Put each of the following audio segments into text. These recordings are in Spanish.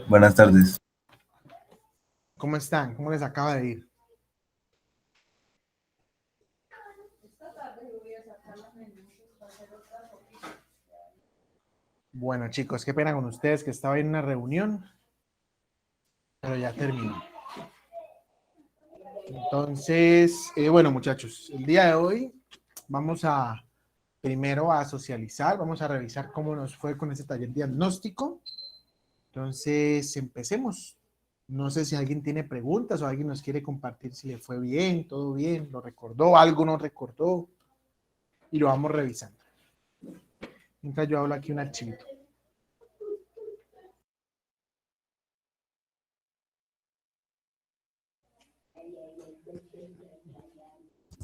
Buenas tardes. ¿Cómo están? ¿Cómo les acaba de ir? Bueno, chicos, qué pena con ustedes que estaba en una reunión, pero ya terminó. Entonces, bueno, muchachos, el día de hoy vamos a primero a socializar, vamos a revisar cómo nos fue con ese taller diagnóstico. Entonces, empecemos. No sé si alguien tiene preguntas o alguien nos quiere compartir si le fue bien, todo bien, lo recordó, algo no recordó, y lo vamos revisando. Mientras yo hablo aquí un archivito.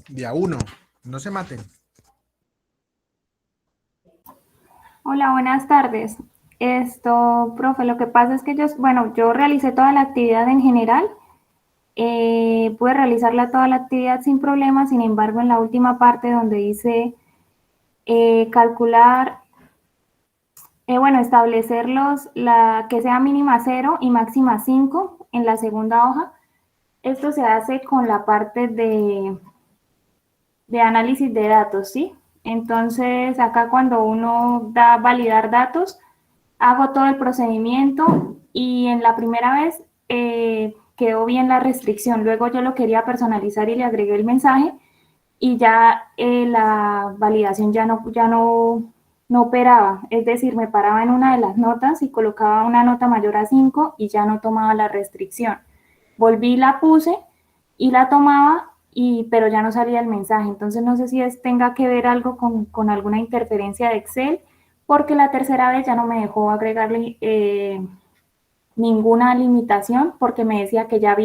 Día 1, no se maten. Hola, buenas tardes. Profe, lo que pasa es que yo realicé toda la actividad en general, pude realizarla toda la actividad sin problema, sin embargo, en la última parte donde dice calcular, establecer que sea mínima 0 y máxima 5 en la segunda hoja, esto se hace con la parte de análisis de datos, ¿sí? Entonces, acá cuando uno da validar datos, hago todo el procedimiento y en la primera vez quedó bien la restricción. Luego yo lo quería personalizar y le agregué el mensaje y ya la validación no operaba. Es decir, me paraba en una de las notas y colocaba una nota mayor a 5 y ya no tomaba la restricción. Volví, la puse y la tomaba, pero ya no salía el mensaje. Entonces no sé si tenga que ver algo con alguna interferencia de Excel, porque la tercera vez ya no me dejó agregarle ninguna limitación, porque me decía que ya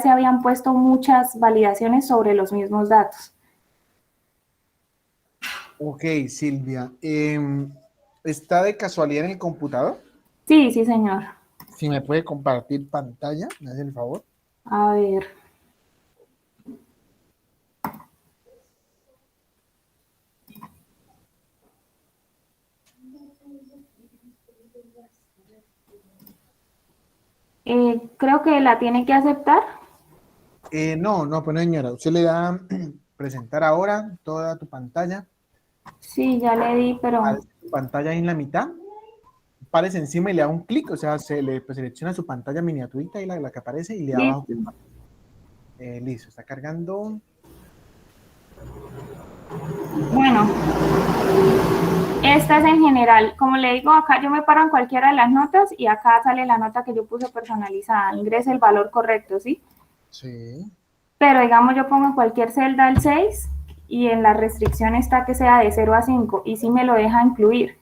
se habían puesto muchas validaciones sobre los mismos datos. Ok, Silvia. ¿Está de casualidad en el computador? Sí, sí, señor. Si me puede compartir pantalla, me hace el favor. A ver. Creo que la tiene que aceptar. No, pues no, señora. Usted le da presentar ahora toda tu pantalla. Sí, ya le di, pero... Tu pantalla ahí en la mitad. Párese encima y le da un clic, o sea, se le selecciona su pantalla miniaturita y la que aparece y le da abajo. Listo. Listo, está cargando. Bueno, esta es en general. Como le digo, acá yo me paro en cualquiera de las notas y acá sale la nota que yo puse personalizada. Ingrese el valor correcto, ¿sí? Sí. Pero digamos, yo pongo en cualquier celda el 6 y en la restricción está que sea de 0 a 5 y sí me lo deja incluir.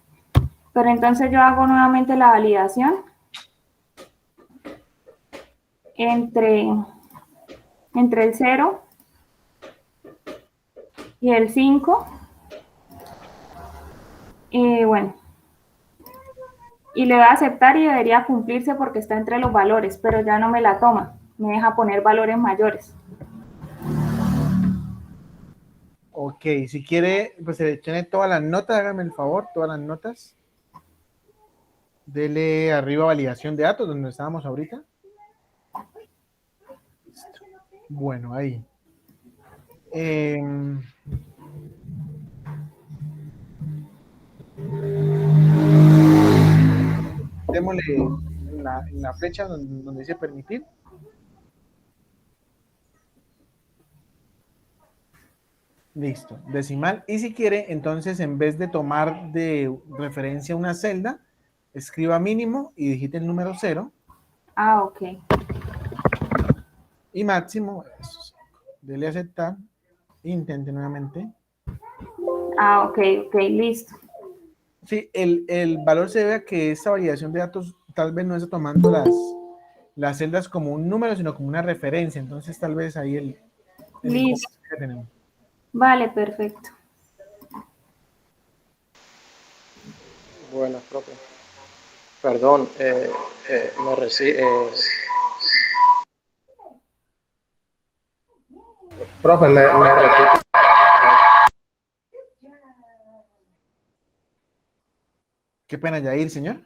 Pero entonces yo hago nuevamente la validación entre el 0 y el 5. Bueno, y le voy a aceptar y debería cumplirse porque está entre los valores, pero ya no me la toma, me deja poner valores mayores. Ok, si quiere, pues seleccione todas las notas, hágame el favor, todas las notas. Dele arriba validación de datos, donde estábamos ahorita. Listo. Bueno, ahí. Démosle en la flecha donde dice permitir. Listo, decimal. Y si quiere, entonces en vez de tomar de referencia una celda, escriba mínimo y digite el número 0. Ah, ok. Y máximo, eso. Dele a aceptar. Intente nuevamente. Ah, ok, listo. Sí, el valor se debe a que esta validación de datos tal vez no está tomando las celdas como un número, sino como una referencia. Entonces, tal vez ahí el Listo. que tenemos. Vale, perfecto. Buenas, profe. Perdón, me recibe. Profe, me repite. Qué pena, Yair, señor.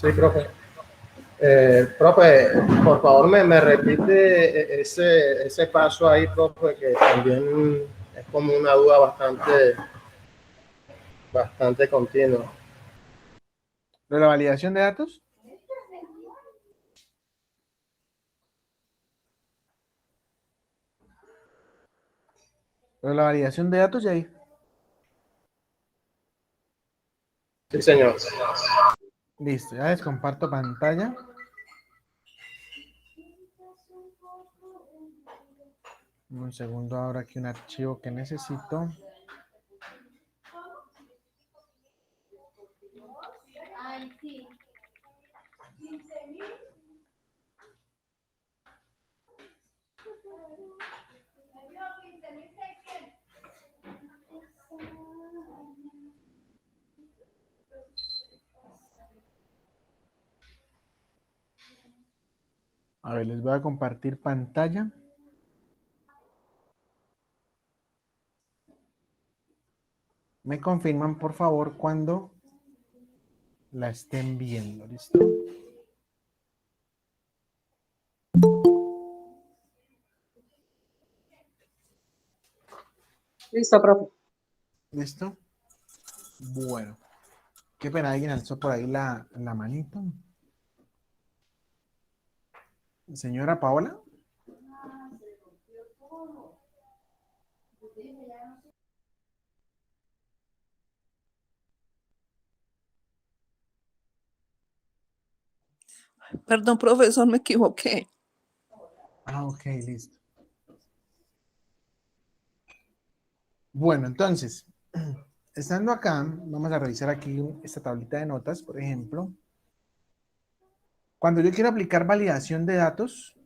Sí, profe. Profe, por favor, me repite ese paso ahí, profe, que también es como una duda bastante continua. ¿De la validación de datos? ¿De la validación de datos, ya ahí? Sí, señor. Listo, ya les comparto pantalla. Un segundo, ahora aquí un archivo que necesito. A ver, les voy a compartir pantalla. Me confirman, por favor, cuando la estén viendo. ¿Listo? Listo, profe. ¿Listo? Bueno. Qué pena, alguien alzó por ahí la manito. Señora Paola. Perdón, profesor, me equivoqué. Ah, ok, listo. Bueno, entonces, estando acá, vamos a revisar aquí esta tablita de notas, por ejemplo. Cuando yo quiero aplicar validación de datos,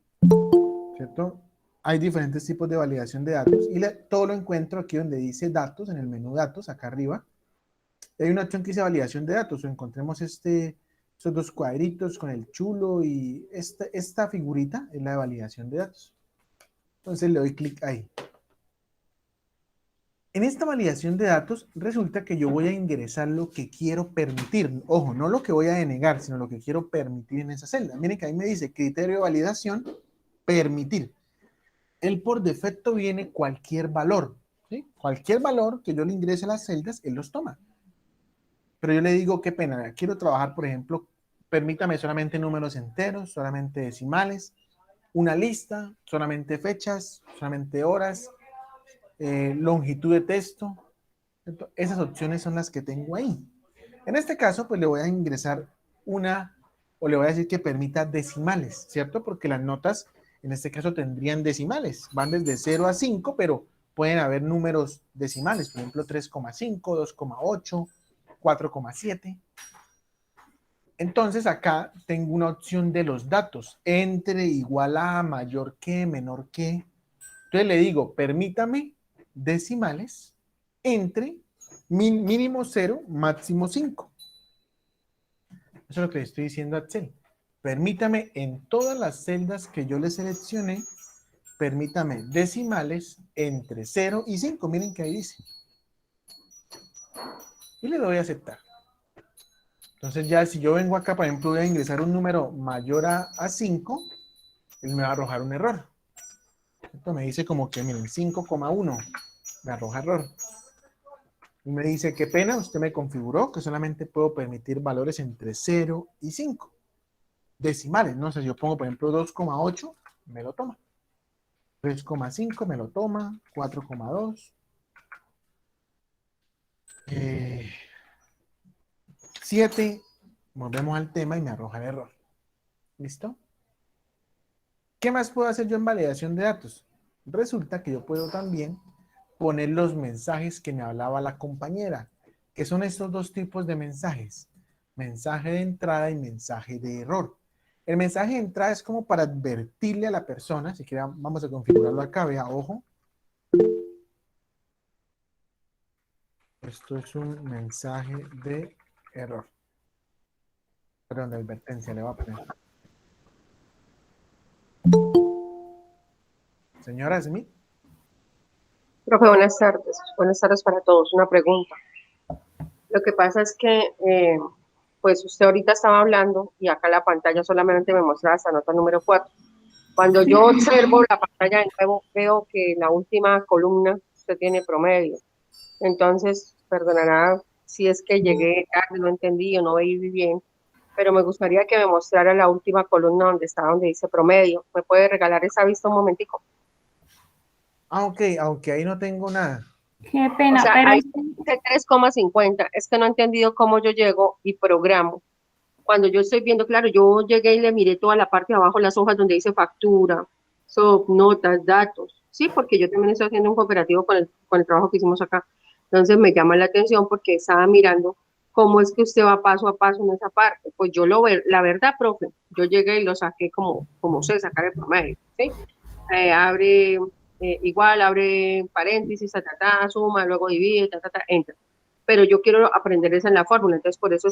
¿cierto? Hay diferentes tipos de validación de datos y todo lo encuentro aquí donde dice datos, en el menú datos, acá arriba. Hay una opción que dice validación de datos, o encontremos estos dos cuadritos con el chulo y esta figurita es la de validación de datos. Entonces le doy clic ahí. En esta validación de datos resulta que yo voy a ingresar lo que quiero permitir. Ojo, no lo que voy a denegar, sino lo que quiero permitir en esa celda. Miren que ahí me dice criterio de validación, permitir. Él por defecto viene cualquier valor. ¿Sí? Cualquier valor que yo le ingrese a las celdas, él los toma. Pero yo le digo, qué pena, quiero trabajar, por ejemplo, permítame solamente números enteros, solamente decimales, una lista, solamente fechas, solamente horas, longitud de texto. Esas opciones son las que tengo ahí. En este caso, pues le voy a ingresar o le voy a decir que permita decimales, ¿cierto? Porque las notas, en este caso, tendrían decimales. Van desde 0 a 5, pero pueden haber números decimales, por ejemplo, 3,5, 2,8, 4,7. Entonces acá tengo una opción de los datos, entre, igual a, mayor que, menor que. Entonces le digo, permítame decimales entre mínimo 0, máximo 5. Eso es lo que le estoy diciendo a Excel. Permítame en todas las celdas que yo le seleccioné, permítame decimales entre 0 y 5. Miren que ahí dice. Y le doy a aceptar. Entonces ya si yo vengo acá, por ejemplo, voy a ingresar un número mayor a 5, él me va a arrojar un error. Esto me dice como que, miren, 5,1 me arroja error. Y me dice, qué pena, usted me configuró que solamente puedo permitir valores entre 0 y 5. Decimales, no sé, si yo pongo, por ejemplo, 2,8, me lo toma. 3,5 me lo toma, 4,2. 7, volvemos al tema y me arroja el error. ¿Listo? ¿Qué más puedo hacer yo en validación de datos? Resulta que yo puedo también poner los mensajes que me hablaba la compañera, que son estos dos tipos de mensajes, mensaje de entrada y mensaje de error. El mensaje de entrada es como para advertirle a la persona, si quieren vamos a configurarlo acá, vea, ojo. Esto es un mensaje de error. Perdón, de advertencia le voy a poner. Señora Smith. Profe, buenas tardes. Buenas tardes para todos. Una pregunta. Lo que pasa es que pues usted ahorita estaba hablando y acá la pantalla solamente me mostraba hasta nota número 4. Cuando yo observo la pantalla de nuevo, veo que en la última columna usted tiene promedio. Entonces, perdonará si es que llegué tarde, no entendí o no veí bien, pero me gustaría que me mostrara la última columna donde dice promedio. ¿Me puede regalar esa vista un momentico? Ah, ok, aunque ahí no tengo nada. Qué O pena, sea, pero ahí dice 3,50. Es que no he entendido cómo yo llego y programo. Cuando yo estoy viendo, claro, yo llegué y le miré toda la parte de abajo, las hojas donde dice factura, notas, datos. Sí, porque yo también estoy haciendo un cooperativo con el trabajo que hicimos acá. Entonces me llama la atención porque estaba mirando cómo es que usted va paso a paso en esa parte. Pues yo la verdad, profe, yo llegué y lo saqué como sé sacar el promedio, ¿sí? Abre igual, abre paréntesis, suma, luego divide, entra. Pero yo quiero aprender esa en la fórmula, entonces por eso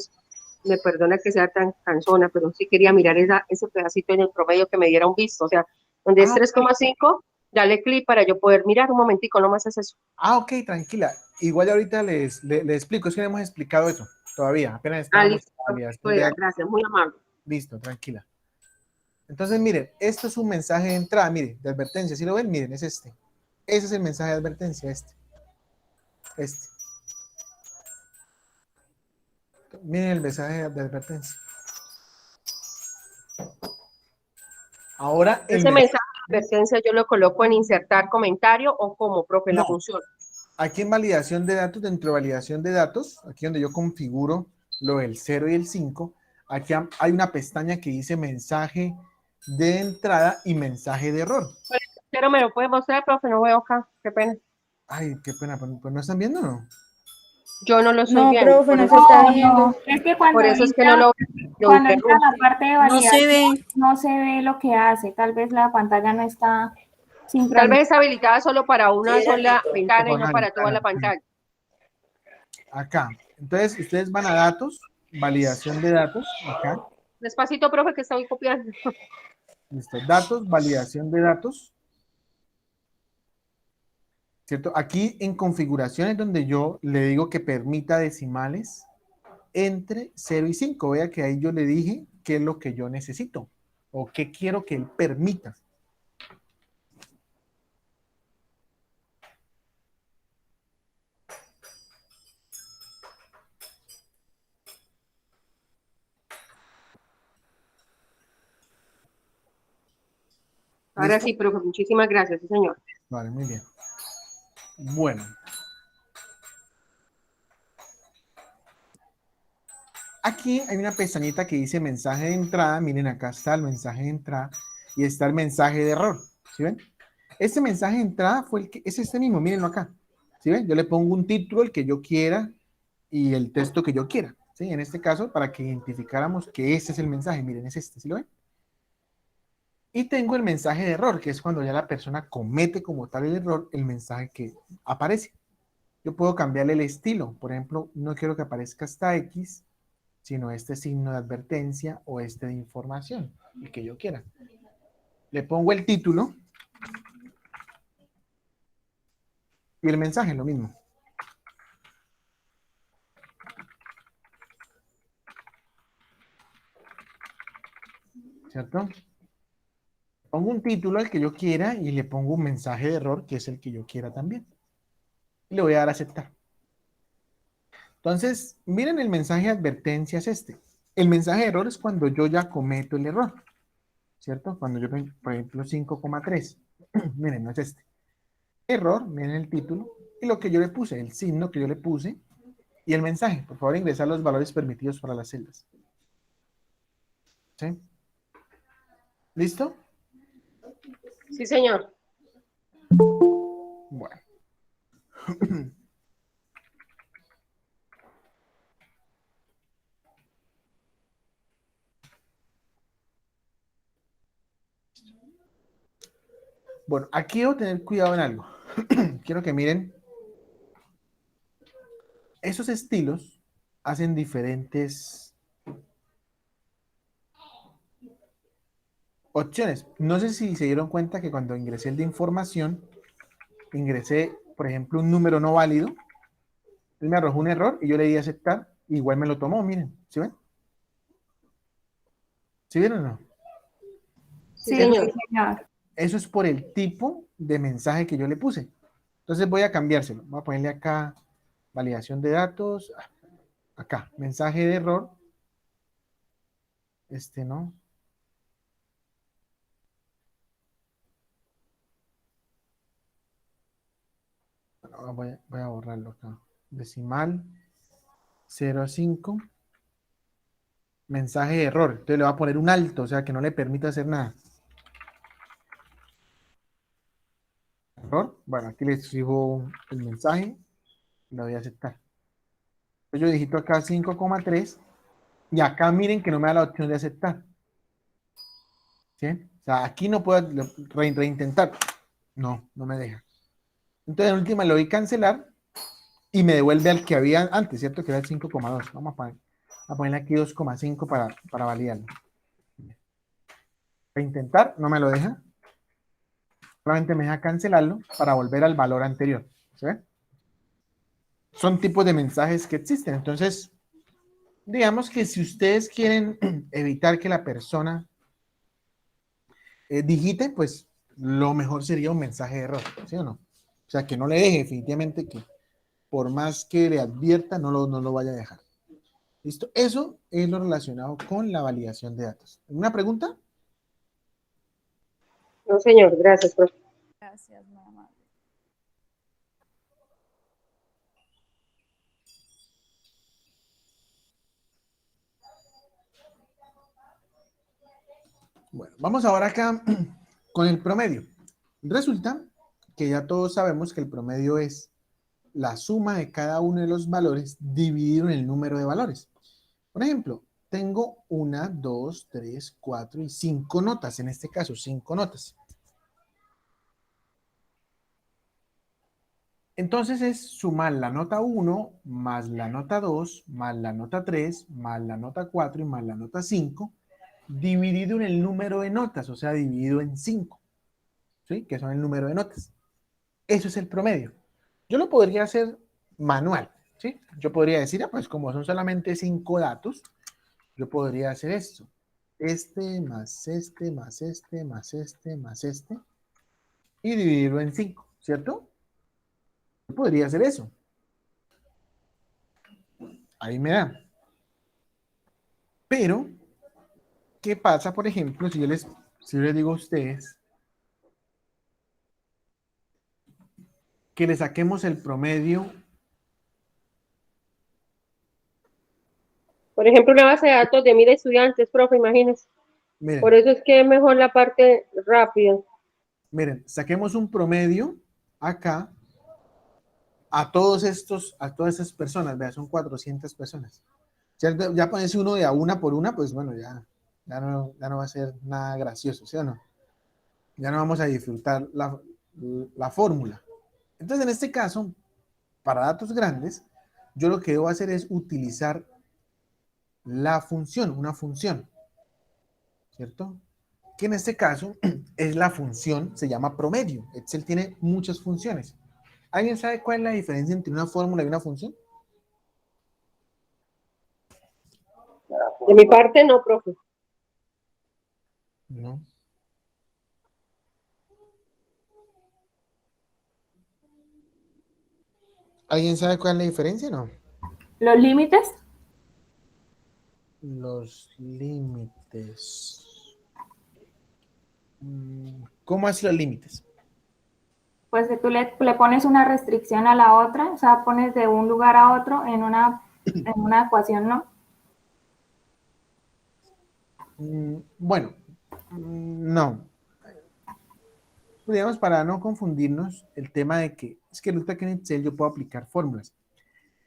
me perdona que sea tan cansona, pero sí quería mirar ese pedacito en el promedio que me diera un visto, o sea, donde es 3,5, dale clic para yo poder mirar un momentico, nomás es eso. Ok, tranquila. Igual ahorita les explico, es que no hemos explicado eso todavía, apenas Ah, estábamos listo, en validación de datos. gracias, muy amable. Listo, tranquila. Entonces, miren, esto es un mensaje de entrada, miren, de advertencia. Si lo ven, miren, es este. Ese es el mensaje de advertencia, este. Miren el mensaje de advertencia. Ahora, Ese mensaje de advertencia yo lo coloco en insertar comentario o como, profe, en la función. Aquí en validación de datos, dentro de validación de datos, aquí donde yo configuro lo del 0 y el 5, aquí hay una pestaña que dice mensaje de entrada y mensaje de error. Pero me lo puede mostrar, profe, no veo acá, qué pena. Ay, qué pena, pues no están viendo, ¿no? Yo no lo estoy No, viendo. profe, no se está viendo. es que cuando Por eso es que no lo cuando entra interrumpo. la parte de No se validación, ve. no se ve lo que hace. Tal vez la pantalla no está Tal sincronizada. vez es habilitada solo para una sola ventana y no Para para toda la pantalla. Acá. Entonces, ustedes van a datos, validación de datos, acá. Despacito, profe, que estoy copiando. Listo. Datos, validación de datos. ¿Cierto? Aquí en configuraciones donde yo le digo que permita decimales entre 0 y 5. Vea que ahí yo le dije qué es lo que yo necesito o qué quiero que él permita. Ahora ¿Listo? sí, profe, muchísimas gracias, sí, señor. Vale, muy bien. Bueno. Aquí hay una pestañita que dice mensaje de entrada. Miren, acá está el mensaje de entrada y está el mensaje de error. ¿Sí ven? Este mensaje de entrada es este mismo, mírenlo acá. ¿Sí ven? Yo le pongo un título, el que yo quiera, y el texto que yo quiera. ¿Sí? En este caso, para que identificáramos que este es el mensaje. Miren, es este, ¿sí lo ven? Y tengo el mensaje de error, que es cuando ya la persona comete como tal el error, el mensaje que aparece. Yo puedo cambiarle el estilo. Por ejemplo, no quiero que aparezca hasta X, sino este signo de advertencia o este de información, el que yo quiera. Le pongo el título y el mensaje, lo mismo. ¿Cierto? Pongo un título al que yo quiera y le pongo un mensaje de error, que es el que yo quiera también. Y le voy a dar a aceptar. Entonces, miren, el mensaje de advertencia es este. El mensaje de error es cuando yo ya cometo el error, ¿cierto? Cuando yo, por ejemplo, 5,3. Miren, no es este. Error, miren el título y lo que yo le puse, el signo que yo le puse y el mensaje. Por favor, ingresar los valores permitidos para las celdas. ¿Sí? ¿Listo? Sí, señor. Bueno. Bueno, aquí debo tener cuidado en algo. Quiero que miren. Esos estilos hacen diferentes opciones. No sé si se dieron cuenta que cuando ingresé el de información, ingresé, por ejemplo, un número no válido. Él me arrojó un error y yo le di a aceptar. Igual me lo tomó, miren. ¿Sí ven? ¿Sí vieron o no? Sí, Sí, señor. sí, señor. Eso es por el tipo de mensaje que yo le puse. Entonces voy a cambiárselo. Voy a ponerle acá validación de datos. Acá, mensaje de error. Este no. Bueno, voy a borrarlo acá. Decimal 05. Mensaje de error. Entonces le voy a poner un alto, o sea que no le permita hacer nada. Error. Bueno, aquí le escribo el mensaje. Lo voy a aceptar. Entonces yo digito acá 5,3. Y acá miren que no me da la opción de aceptar. ¿Sí? O sea, aquí no puedo reintentar. No, no me deja. Entonces en última le doy cancelar y me devuelve al que había antes, ¿cierto? Que era el 5,2. Vamos a ponerle aquí 2,5 para validarlo. Para intentar, no me lo deja. Solamente me deja cancelarlo para volver al valor anterior. ¿Sí? Son tipos de mensajes que existen. Entonces, digamos que si ustedes quieren evitar que la persona digite, pues lo mejor sería un mensaje de error, ¿sí o no? O sea, que no le deje definitivamente que por más que le advierta, no lo vaya a dejar. ¿Listo? Eso es lo relacionado con la validación de datos. ¿Una pregunta? No, señor, gracias, profe. Gracias, mamá. Bueno, vamos ahora acá con el promedio. Resulta que ya todos sabemos que el promedio es la suma de cada uno de los valores dividido en el número de valores. Por ejemplo, tengo 1, 2, 3, 4 y 5 notas, en este caso 5 notas. Entonces es sumar la nota 1 más la nota 2 más la nota 3 más la nota 4 y más la nota 5 dividido en el número de notas, o sea, dividido en 5, ¿sí? Que son el número de notas. Eso es el promedio. Yo lo podría hacer manual, ¿sí? Yo podría decir, pues como son solamente 5 datos, yo podría hacer esto. Este más este más este más este más este y dividirlo en 5, ¿cierto? Yo podría hacer eso. Ahí me da. Pero, ¿qué pasa, por ejemplo, si yo les digo a ustedes que le saquemos el promedio? Por ejemplo, una base de datos de 1000 estudiantes, profe, imagínese. Por Miren, eso es que es mejor la parte rápida. miren, saquemos un promedio acá a todas esas personas, vea, son 400 personas. ¿Cierto? Ya ponerse uno de a una por una, pues bueno, ya no va a ser nada gracioso, ¿sí o no? Ya no vamos a disfrutar la fórmula. Entonces, en este caso, para datos grandes, yo lo que debo hacer es utilizar la función, una función, ¿cierto? Que en este caso es la función, se llama promedio. Excel tiene muchas funciones. ¿Alguien sabe cuál es la diferencia entre una fórmula y una función? De mi parte, no, profe. No. ¿Alguien sabe cuál es la diferencia? No. ¿Los límites? Los límites. ¿Cómo así los límites? Pues que tú le pones una restricción a la otra, o sea, pones de un lugar a otro en una ecuación, ¿no? Bueno, no. Digamos, para no confundirnos, el tema de que es que resulta que en Excel yo puedo aplicar fórmulas.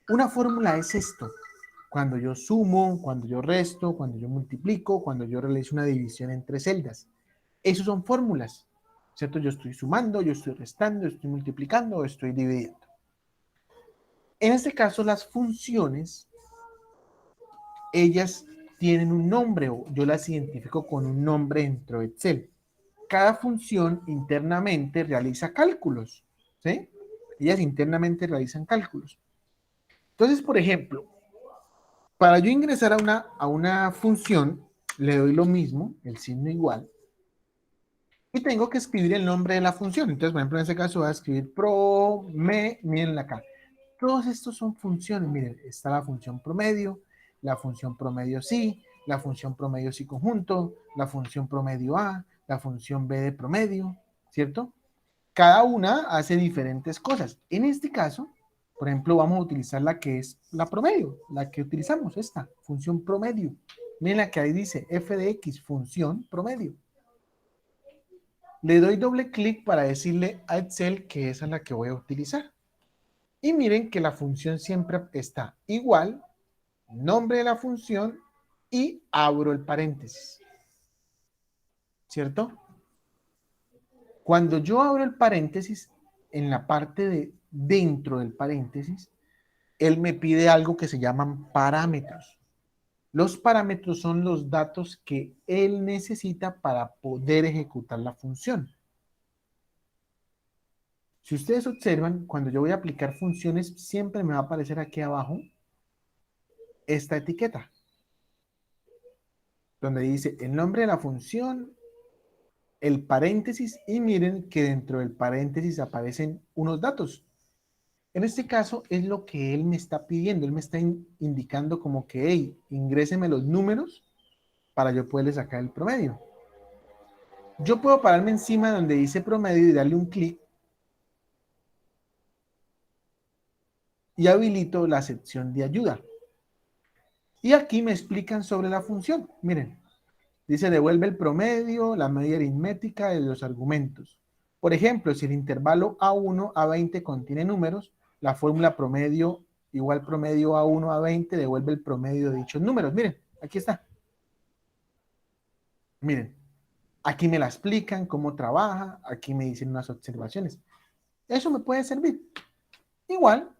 Una fórmula es esto. Cuando yo sumo, cuando yo resto, cuando yo multiplico, cuando yo realizo una división entre celdas. Esos son fórmulas, ¿cierto? Yo estoy sumando, yo estoy restando, estoy multiplicando o estoy dividiendo. En este caso, las funciones, ellas tienen un nombre o yo las identifico con un nombre dentro de Excel. Cada función internamente realiza cálculos, ¿sí? Ellas internamente realizan cálculos. Entonces, por ejemplo, para yo ingresar a una función, le doy lo mismo, el signo igual, y tengo que escribir el nombre de la función. Entonces, por ejemplo, en este caso voy a escribir miren acá. Todos estos son funciones. Miren, está la función promedio, la función promedio sí, la función promedio sí conjunto, la función promedio A, la función B de promedio, ¿cierto? Cada una hace diferentes cosas. En este caso, por ejemplo, vamos a utilizar la que es la promedio, la que utilizamos, esta, función promedio. Miren la que ahí dice f de x, función promedio. Le doy doble clic para decirle a Excel que esa es la que voy a utilizar. Y miren que la función siempre está igual, nombre de la función y abro el paréntesis. ¿Cierto? Cuando yo abro el paréntesis, en la parte de dentro del paréntesis, él me pide algo que se llaman parámetros. Los parámetros son los datos que él necesita para poder ejecutar la función. Si ustedes observan, cuando yo voy a aplicar funciones, siempre me va a aparecer aquí abajo esta etiqueta, donde dice el nombre de la función, el paréntesis, y miren que dentro del paréntesis aparecen unos datos. En este caso es lo que él me está pidiendo, él me está indicando como que, hey, ingréseme los números para yo poderle sacar el promedio. Yo puedo pararme encima donde dice promedio y darle un clic y habilito la sección de ayuda. Y aquí me explican sobre la función. Miren, dice devuelve el promedio, la media aritmética de los argumentos. Por ejemplo, si el intervalo A1 a 20 contiene números, la fórmula promedio igual promedio A1 a 20 devuelve el promedio de dichos números. Miren, aquí está. Miren, aquí me la explican cómo trabaja, aquí me dicen unas observaciones. Eso me puede servir. Igual,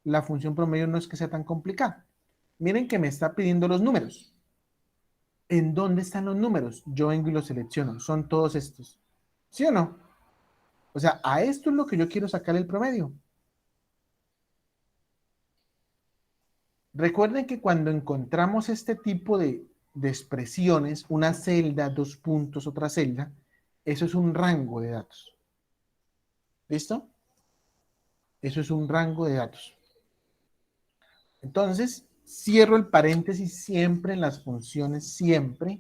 la función promedio no es que sea tan complicada. Miren que me está pidiendo los números. ¿En dónde están los números? Yo vengo y los selecciono. Son todos estos. ¿Sí o no? O sea, a esto es lo que yo quiero sacar el promedio. Recuerden que cuando encontramos este tipo de expresiones, una celda, dos puntos, otra celda, eso es un rango de datos. ¿Listo? Eso es un rango de datos. Entonces, cierro el paréntesis siempre en las funciones, siempre.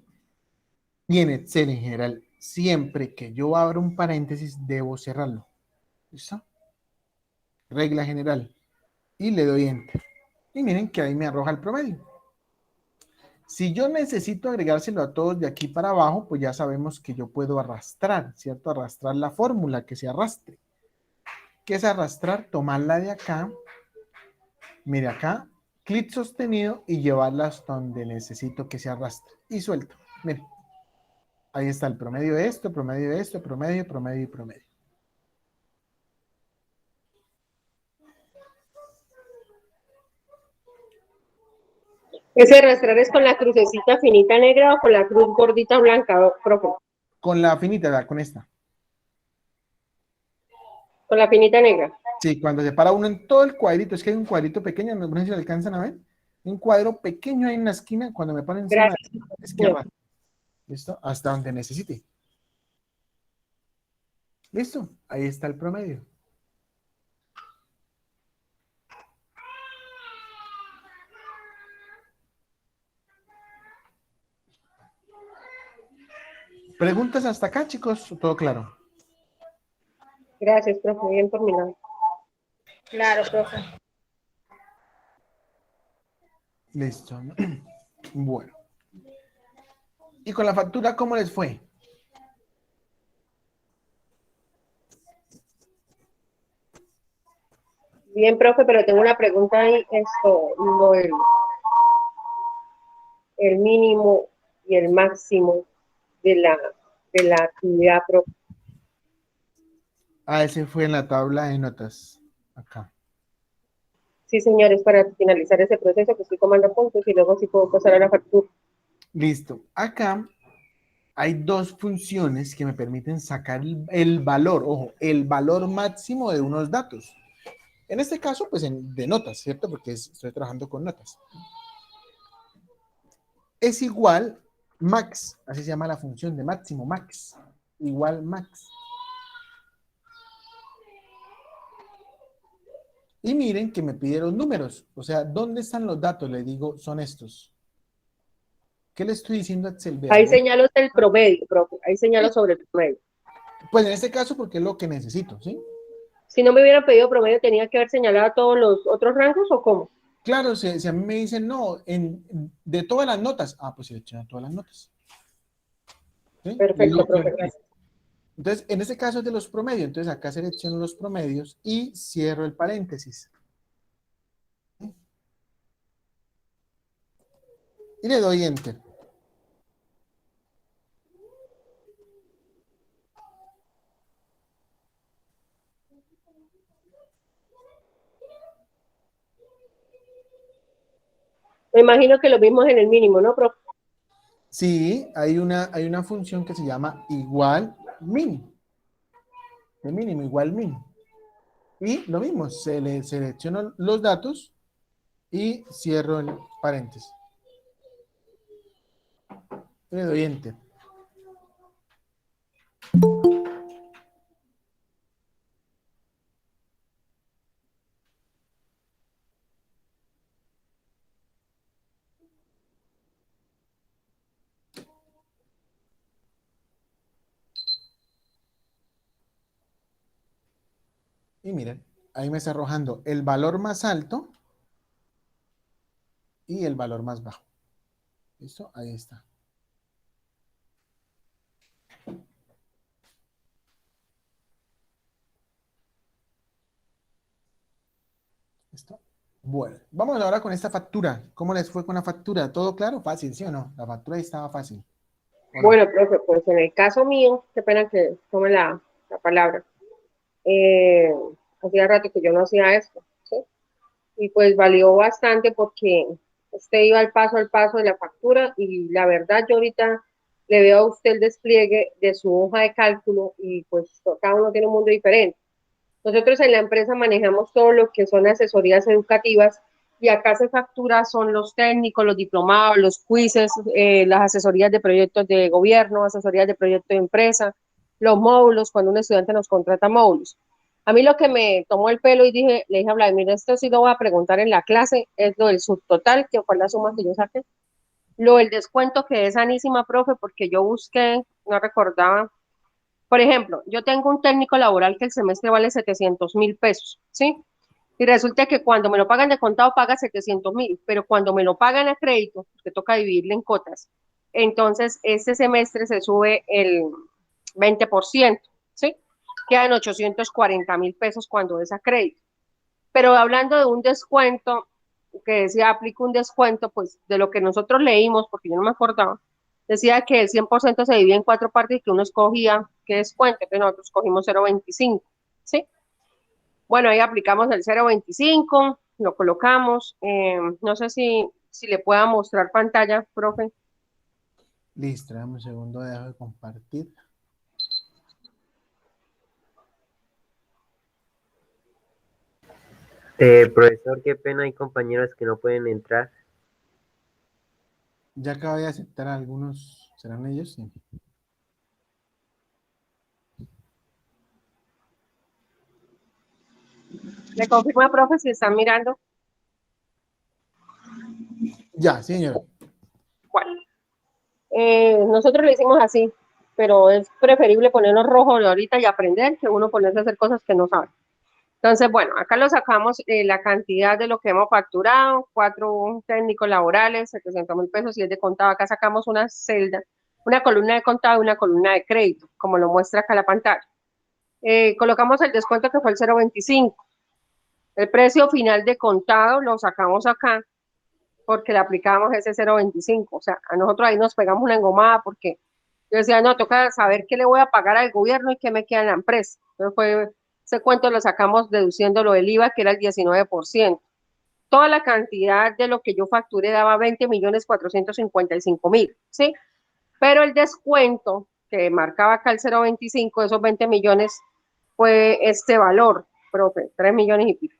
Y en Excel en general, siempre que yo abro un paréntesis, debo cerrarlo. ¿Listo? Regla general. Y le doy Enter. Y miren que ahí me arroja el promedio. Si yo necesito agregárselo a todos de aquí para abajo, pues ya sabemos que yo puedo arrastrar, ¿cierto? Arrastrar la fórmula que se arrastre. ¿Qué es arrastrar? Tomarla de acá, mire acá, clic sostenido y llevarla hasta donde necesito que se arrastre. Y suelto. Mire. Ahí está el promedio de esto, promedio de esto, promedio, promedio y promedio. Ese arrastrar es con la crucecita finita negra o con la cruz gordita blanca, profe. Con la finita, ¿verdad? Con esta. Con la finita negra. Sí, cuando se para uno en todo el cuadrito, es que hay un cuadrito pequeño, no sé si lo alcanzan a ver. Un cuadro pequeño ahí en la esquina, cuando me ponen encima Gracias. de la izquierda. ¿Listo? Hasta donde necesite. ¿Listo? Ahí está el promedio. ¿Preguntas hasta acá, chicos? ¿Todo claro? Gracias, profe. Bien por mi lado. Claro, profe. Listo. Bueno. ¿Y con la factura cómo les fue? Bien, profe, pero tengo una pregunta ahí, el mínimo y el máximo de la actividad, profe. Ah, ese fue en la tabla de notas. Acá. Sí, señores, para finalizar ese proceso que estoy tomando puntos y luego sí puedo pasar a la factura. Listo. Acá hay dos funciones que me permiten sacar el valor, ojo, el valor máximo de unos datos. En este caso, pues de notas, ¿cierto? Porque estoy trabajando con notas. Es igual max, así se llama la función de máximo, max, igual max. Y miren que me pidieron números, o sea, ¿dónde están los datos? Le digo, son estos. ¿Qué le estoy diciendo a Excel? Vea, Ahí señalo el promedio, profe. Ahí señalo sobre el promedio. pues en este caso porque es lo que necesito, ¿sí? Si no me hubieran pedido promedio, ¿tenía que haber señalado todos los otros rangos o cómo? Claro, si a mí me dicen, no, de todas las notas, pues se echan todas las notas. ¿Sí? Perfecto, profe, gracias. Entonces, en este caso es de los promedios, entonces acá selecciono los promedios y cierro el paréntesis. Y le doy Enter. Me imagino que lo mismo es en el mínimo, ¿no, profe? Sí, hay una función que se llama igual min. De mínimo, igual min. Y lo mismo, selecciono los datos y cierro el paréntesis. Le doy Enter. Y miren, ahí me está arrojando el valor más alto y el valor más bajo. ¿Listo? Ahí está. ¿Listo? Bueno, vamos ahora con esta factura. ¿Cómo les fue con la factura? ¿Todo claro? Fácil, ¿sí o no? La factura ahí estaba fácil. ¿O no? Bueno, profe, pues en el caso mío, qué pena que tome la palabra. Hacía rato que yo no hacía esto, ¿sí? Y pues valió bastante porque usted iba al paso de la factura y la verdad yo ahorita le veo a usted el despliegue de su hoja de cálculo y pues cada uno tiene un mundo diferente. Nosotros en la empresa manejamos todo lo que son asesorías educativas y acá se factura son los técnicos, los diplomados, los quizzes, las asesorías de proyectos de gobierno, asesorías de proyectos de empresa, los módulos, cuando un estudiante nos contrata módulos. A mí lo que me tomó el pelo y le dije a Vladimir, esto sí lo voy a preguntar en la clase, es lo del subtotal, que fue la suma que yo saqué, lo del descuento que es sanísima, profe, porque yo busqué, no recordaba. Por ejemplo, yo tengo un técnico laboral que el semestre vale 700.000 pesos, ¿sí? Y resulta que cuando me lo pagan de contado paga 700.000, pero cuando me lo pagan a crédito, porque toca dividirle en cotas, entonces este semestre se sube el 20%, ¿sí? Quedan 840.000 pesos cuando es a crédito. Pero hablando de un descuento, que decía aplica un descuento, pues de lo que nosotros leímos, porque yo no me acordaba, decía que el 100% se divide en cuatro partes y que uno escogía qué descuento, que nosotros cogimos 0.25, ¿sí? Bueno, ahí aplicamos el 0.25, lo colocamos, no sé si le pueda mostrar pantalla, profe. Listo, dame un segundo, dejo de compartir. Profesor, qué pena, hay compañeros que no pueden entrar. Ya acabo de aceptar a algunos, ¿serán ellos? Sí. Le confirma, profe, si están mirando. Ya, señor. ¿Cuál? Nosotros le hicimos así, pero es preferible ponernos rojo ahorita y aprender que uno ponerse a hacer cosas que no sabe. Entonces, bueno, acá lo sacamos la cantidad de lo que hemos facturado, 4 técnicos laborales, 700.000 pesos, y es de contado. Acá sacamos una celda, una columna de contado y una columna de crédito, como lo muestra acá la pantalla. Colocamos el descuento que fue el 0.25. El precio final de contado lo sacamos acá porque le aplicamos ese 0.25. O sea, a nosotros ahí nos pegamos una engomada porque yo decía, no, toca saber qué le voy a pagar al gobierno y qué me queda en la empresa. Entonces ese cuento lo sacamos deduciendo lo del IVA, que era el 19%. Toda la cantidad de lo que yo facturé daba 20.455.000, ¿sí? Pero el descuento que marcaba acá el 0.25, esos 20 millones, fue este valor, profe, 3 millones y pico.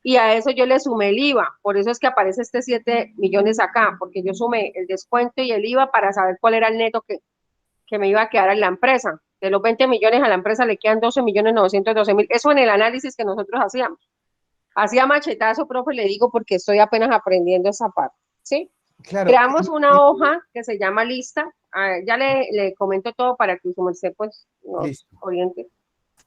y a eso yo le sumé el IVA, por eso es que aparece este 7 millones acá, porque yo sumé el descuento y el IVA para saber cuál era el neto que me iba a quedar en la empresa. De los 20 millones a la empresa le quedan 12.912.000. Eso en el análisis que nosotros hacíamos. Hacía machetazo, profe, le digo, porque estoy apenas aprendiendo esa parte, ¿sí? Claro, Creamos una hoja que se llama lista. Ya le comento todo para que su merced pues nos listo. oriente.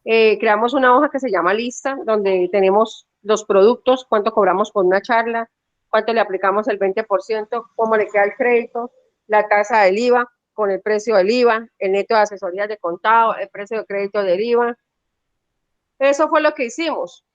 Creamos una hoja que se llama lista, donde tenemos los productos, cuánto cobramos por una charla, cuánto le aplicamos el 20%, cómo le queda el crédito, la tasa del IVA con el precio del IVA, el neto de asesorías de contado, el precio de crédito del IVA. Eso fue lo que hicimos,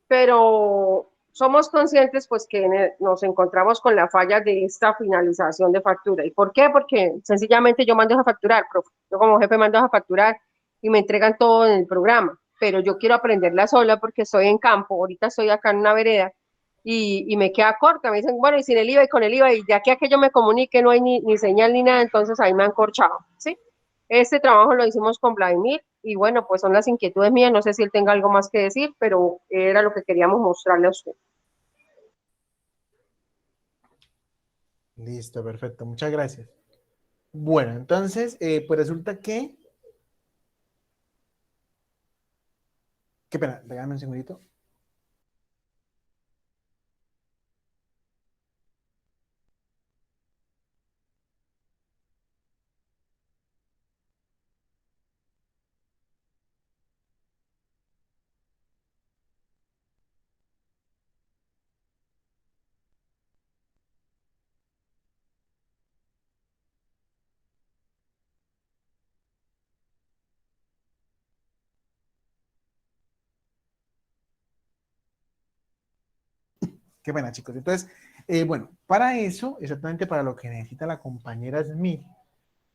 pero somos conscientes pues que nos encontramos con la falla de esta finalización de factura. ¿Y por qué? Porque sencillamente yo mando a facturar, profe. Yo como jefe mando a facturar y me entregan todo en el programa, pero yo quiero aprenderla sola porque estoy en campo, ahorita estoy acá en una vereda y me queda corta. Me dicen, bueno, y sin el IVA y con el IVA, y de aquí a que yo me comunique no hay ni señal ni nada, entonces ahí me han corchado, ¿sí? Este trabajo lo hicimos con Vladimir y bueno, pues son las inquietudes mías, no sé si él tenga algo más que decir, pero era lo que queríamos mostrarle a usted. Listo, perfecto, muchas gracias. Bueno, entonces, pues resulta que... Qué pena, regálame un segundito. Qué pena, chicos. Entonces, bueno, para eso, exactamente para lo que necesita la compañera Smith,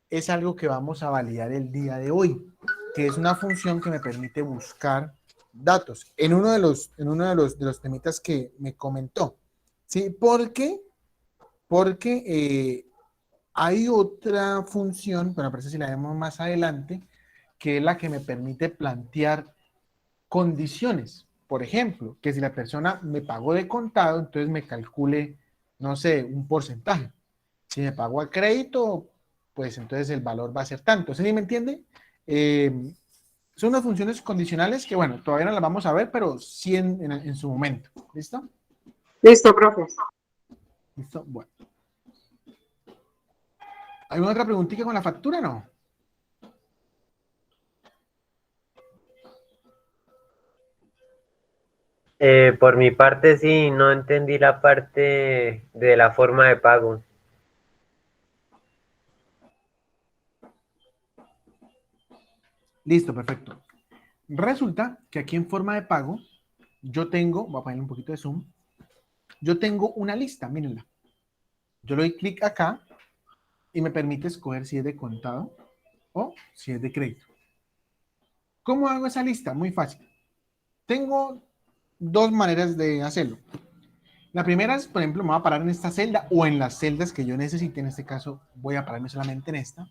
es algo que vamos a validar el día de hoy, que es una función que me permite buscar datos en uno de los temitas que me comentó. ¿Sí? ¿Por qué? Porque hay otra función, bueno, pero esa sí la vemos más adelante, que es la que me permite plantear condiciones. Por ejemplo, que si la persona me pagó de contado, entonces me calcule, no sé, un porcentaje. Si me pagó a crédito, pues entonces el valor va a ser tanto. ¿Sí me entiende? Son unas funciones condicionales que, bueno, todavía no las vamos a ver, pero sí en su momento. ¿Listo? Listo, profe. ¿Listo? Bueno. ¿Alguna otra preguntita con la factura? No. Por mi parte, sí, no entendí la parte de la forma de pago. Listo, perfecto. Resulta que aquí en forma de pago, yo tengo, voy a ponerle un poquito de zoom, yo tengo una lista, mírenla. Yo le doy clic acá y me permite escoger si es de contado o si es de crédito. ¿Cómo hago esa lista? Muy fácil. Tengo dos maneras de hacerlo. La primera es, por ejemplo, me voy a parar en esta celda o en las celdas que yo necesite. En este caso, voy a pararme solamente en esta.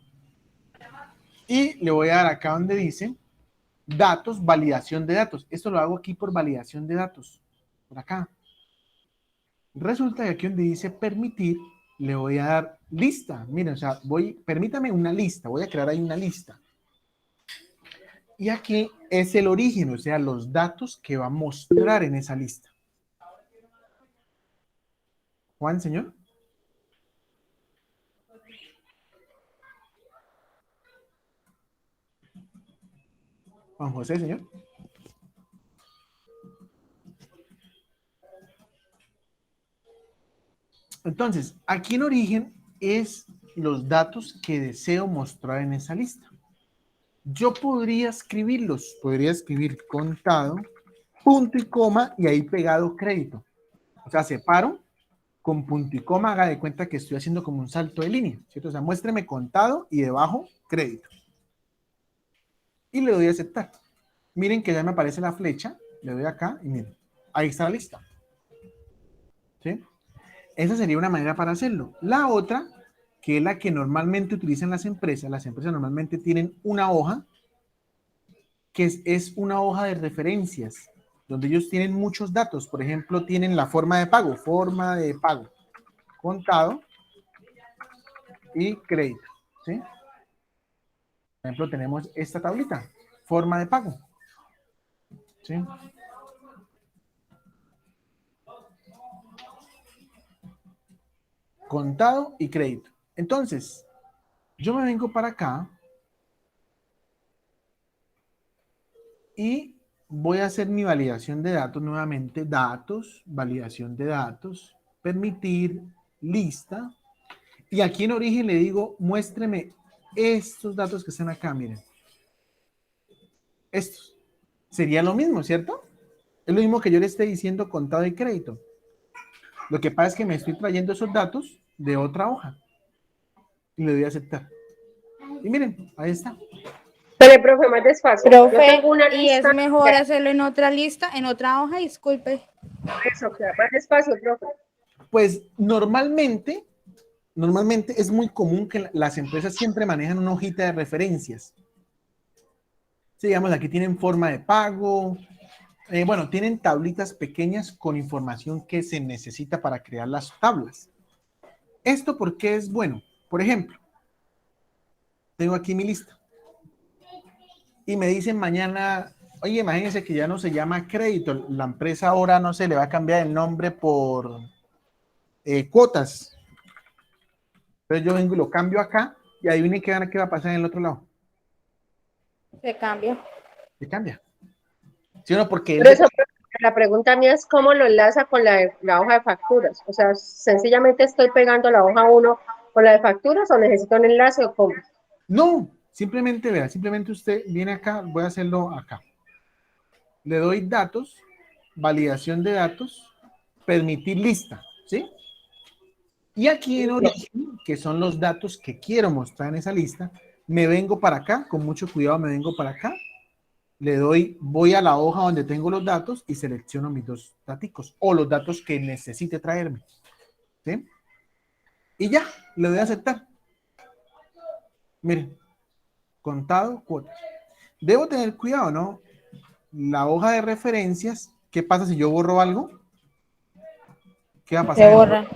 Y le voy a dar acá donde dice datos, validación de datos. Esto lo hago aquí por validación de datos. Por acá. Resulta que aquí donde dice permitir, le voy a dar lista. Miren, o sea, permítame una lista. Voy a crear ahí una lista. Y aquí es el origen, o sea, los datos que va a mostrar en esa lista. Juan, señor. Juan José, señor. Entonces, aquí en origen es los datos que deseo mostrar en esa lista. Yo podría escribirlos, podría escribir contado, punto y coma, y ahí pegado crédito. O sea, separo con punto y coma, haga de cuenta que estoy haciendo como un salto de línea, ¿cierto? O sea, muéstreme contado y debajo crédito. Y le doy a aceptar. Miren que ya me aparece la flecha, le doy acá y miren, ahí está la lista. ¿Sí? Esa sería una manera para hacerlo. La otra, que es la que normalmente utilizan las empresas normalmente tienen una hoja, que es una hoja de referencias. donde ellos tienen muchos datos. Por ejemplo, tienen la forma de pago, contado y crédito, ¿sí? Por ejemplo, tenemos esta tablita, forma de pago, ¿sí? Contado y crédito. Entonces, yo me vengo para acá y voy a hacer mi validación de datos nuevamente. Datos, validación de datos, permitir, lista. Y aquí en origen le digo, muéstreme estos datos que están acá, miren. Estos. Sería lo mismo, ¿cierto? Es lo mismo que yo le esté diciendo contado y crédito. Lo que pasa es que me estoy trayendo esos datos de otra hoja. Y le doy a aceptar. Y miren, ahí está. Pero, profe, más despacio. Yo Profe, tengo una y es lista. mejor hacerlo en otra lista, en otra hoja, disculpe. Eso, claro, más despacio, profe. Pues normalmente es muy común que las empresas siempre manejan una hojita de referencias. Sí, digamos, aquí tienen forma de pago. Bueno, tienen tablitas pequeñas con información que se necesita para crear las tablas. ¿Esto por qué es bueno? Por ejemplo, tengo aquí mi lista. Y me dicen mañana, oye, imagínense que ya no se llama crédito. La empresa ahora no se le va a cambiar el nombre por cuotas. Entonces yo vengo y lo cambio acá y adivinen qué va a pasar en el otro lado. Se cambia. Se cambia. ¿Sí o no? Porque Pero eso, la pregunta mía es cómo lo enlaza con la hoja de facturas. O sea, sencillamente estoy pegando la hoja 1 con la de facturas o necesito un enlace o cómo. no, simplemente vea, simplemente usted viene acá, voy a hacerlo acá. Le doy datos, validación de datos, permitir lista, ¿sí? Y aquí en origen, que son los datos que quiero mostrar en esa lista, me vengo para acá, con mucho cuidado me vengo para acá, le doy, voy a la hoja donde tengo los datos y selecciono mis dos daticos o los datos que necesite traerme, ¿sí? Y ya, le doy a aceptar. Miren, contado, cuotas. Debo tener cuidado, ¿no? La hoja de referencias, ¿qué pasa si yo borro algo? ¿Qué va a pasar? Se borra.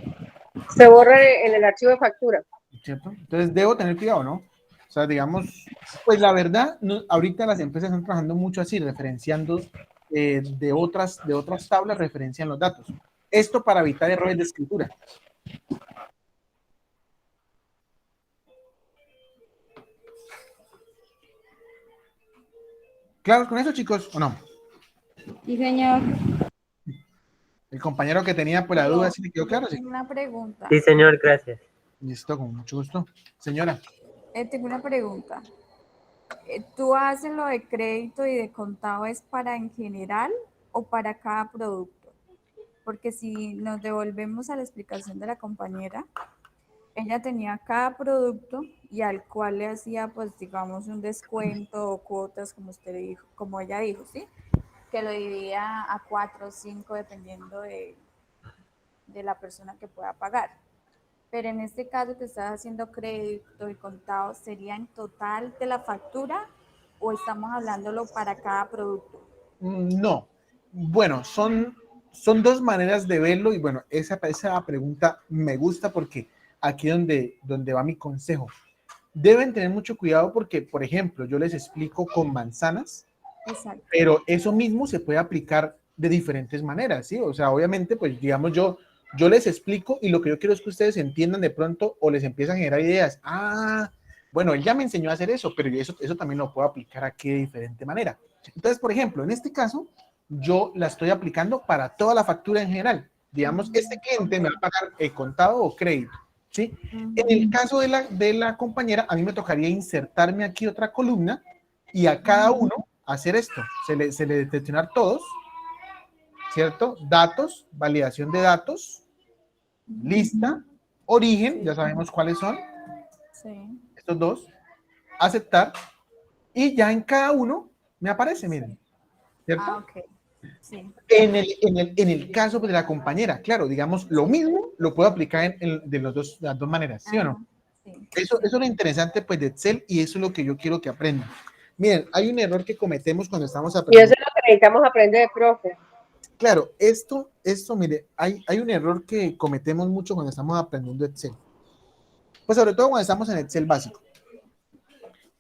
Se borra en el archivo de factura. ¿Cierto? Entonces debo tener cuidado, ¿no? O sea, digamos, pues la verdad, no, ahorita las empresas están trabajando mucho así, referenciando de otras tablas, referencian los datos. Esto para evitar errores de escritura. ¿Claro con eso, chicos, o no? Sí, señor. El compañero que tenía por la duda, ¿sí le quedó claro? Sí. Tengo una pregunta. Sí, señor, gracias. Listo, con mucho gusto. Señora. Tengo una pregunta. ¿Tú haces lo de crédito y de contado es para en general o para cada producto? Porque si nos devolvemos a la explicación de la compañera, ella tenía cada producto y al cual le hacía, pues, digamos, un descuento o cuotas, como usted dijo, como ella dijo, ¿sí? Que lo dividía a 4 o 5 dependiendo de la persona que pueda pagar. Pero en este caso que estás haciendo crédito y contado, ¿sería en total de la factura o estamos hablándolo para cada producto? No. Bueno, son dos maneras de verlo y bueno, esa pregunta me gusta porque aquí donde va mi consejo. Deben tener mucho cuidado porque, por ejemplo, yo les explico con manzanas, Exacto. pero eso mismo se puede aplicar de diferentes maneras, ¿sí? O sea, obviamente, pues digamos yo les explico y lo que yo quiero es que ustedes entiendan de pronto o les empiezan a generar ideas. Ah, bueno, él ya me enseñó a hacer eso, pero yo eso también lo puedo aplicar aquí de diferente manera. Entonces, por ejemplo, en este caso, yo la estoy aplicando para toda la factura en general. Digamos, este cliente me va a pagar contado o crédito, ¿sí? En el caso de la compañera, a mí me tocaría insertarme aquí otra columna y a cada uno hacer esto. Se le deteccionar todos, ¿cierto? Datos, validación de datos, lista, origen, ya sabemos cuáles son. Sí. Estos dos, aceptar, y ya en cada uno me aparece, miren, ¿cierto? Ah, ok. Sí. En el caso de la compañera, claro, digamos, lo mismo lo puedo aplicar de las dos maneras, ¿sí o no? Sí. Eso es lo interesante, pues, de Excel, y eso es lo que yo quiero que aprendan. Miren, hay un error que cometemos cuando estamos Y aprendiendo. eso es lo que necesitamos aprender, profe. Claro, esto, mire, hay un error que cometemos mucho cuando estamos aprendiendo Excel. Pues sobre todo cuando estamos en Excel básico.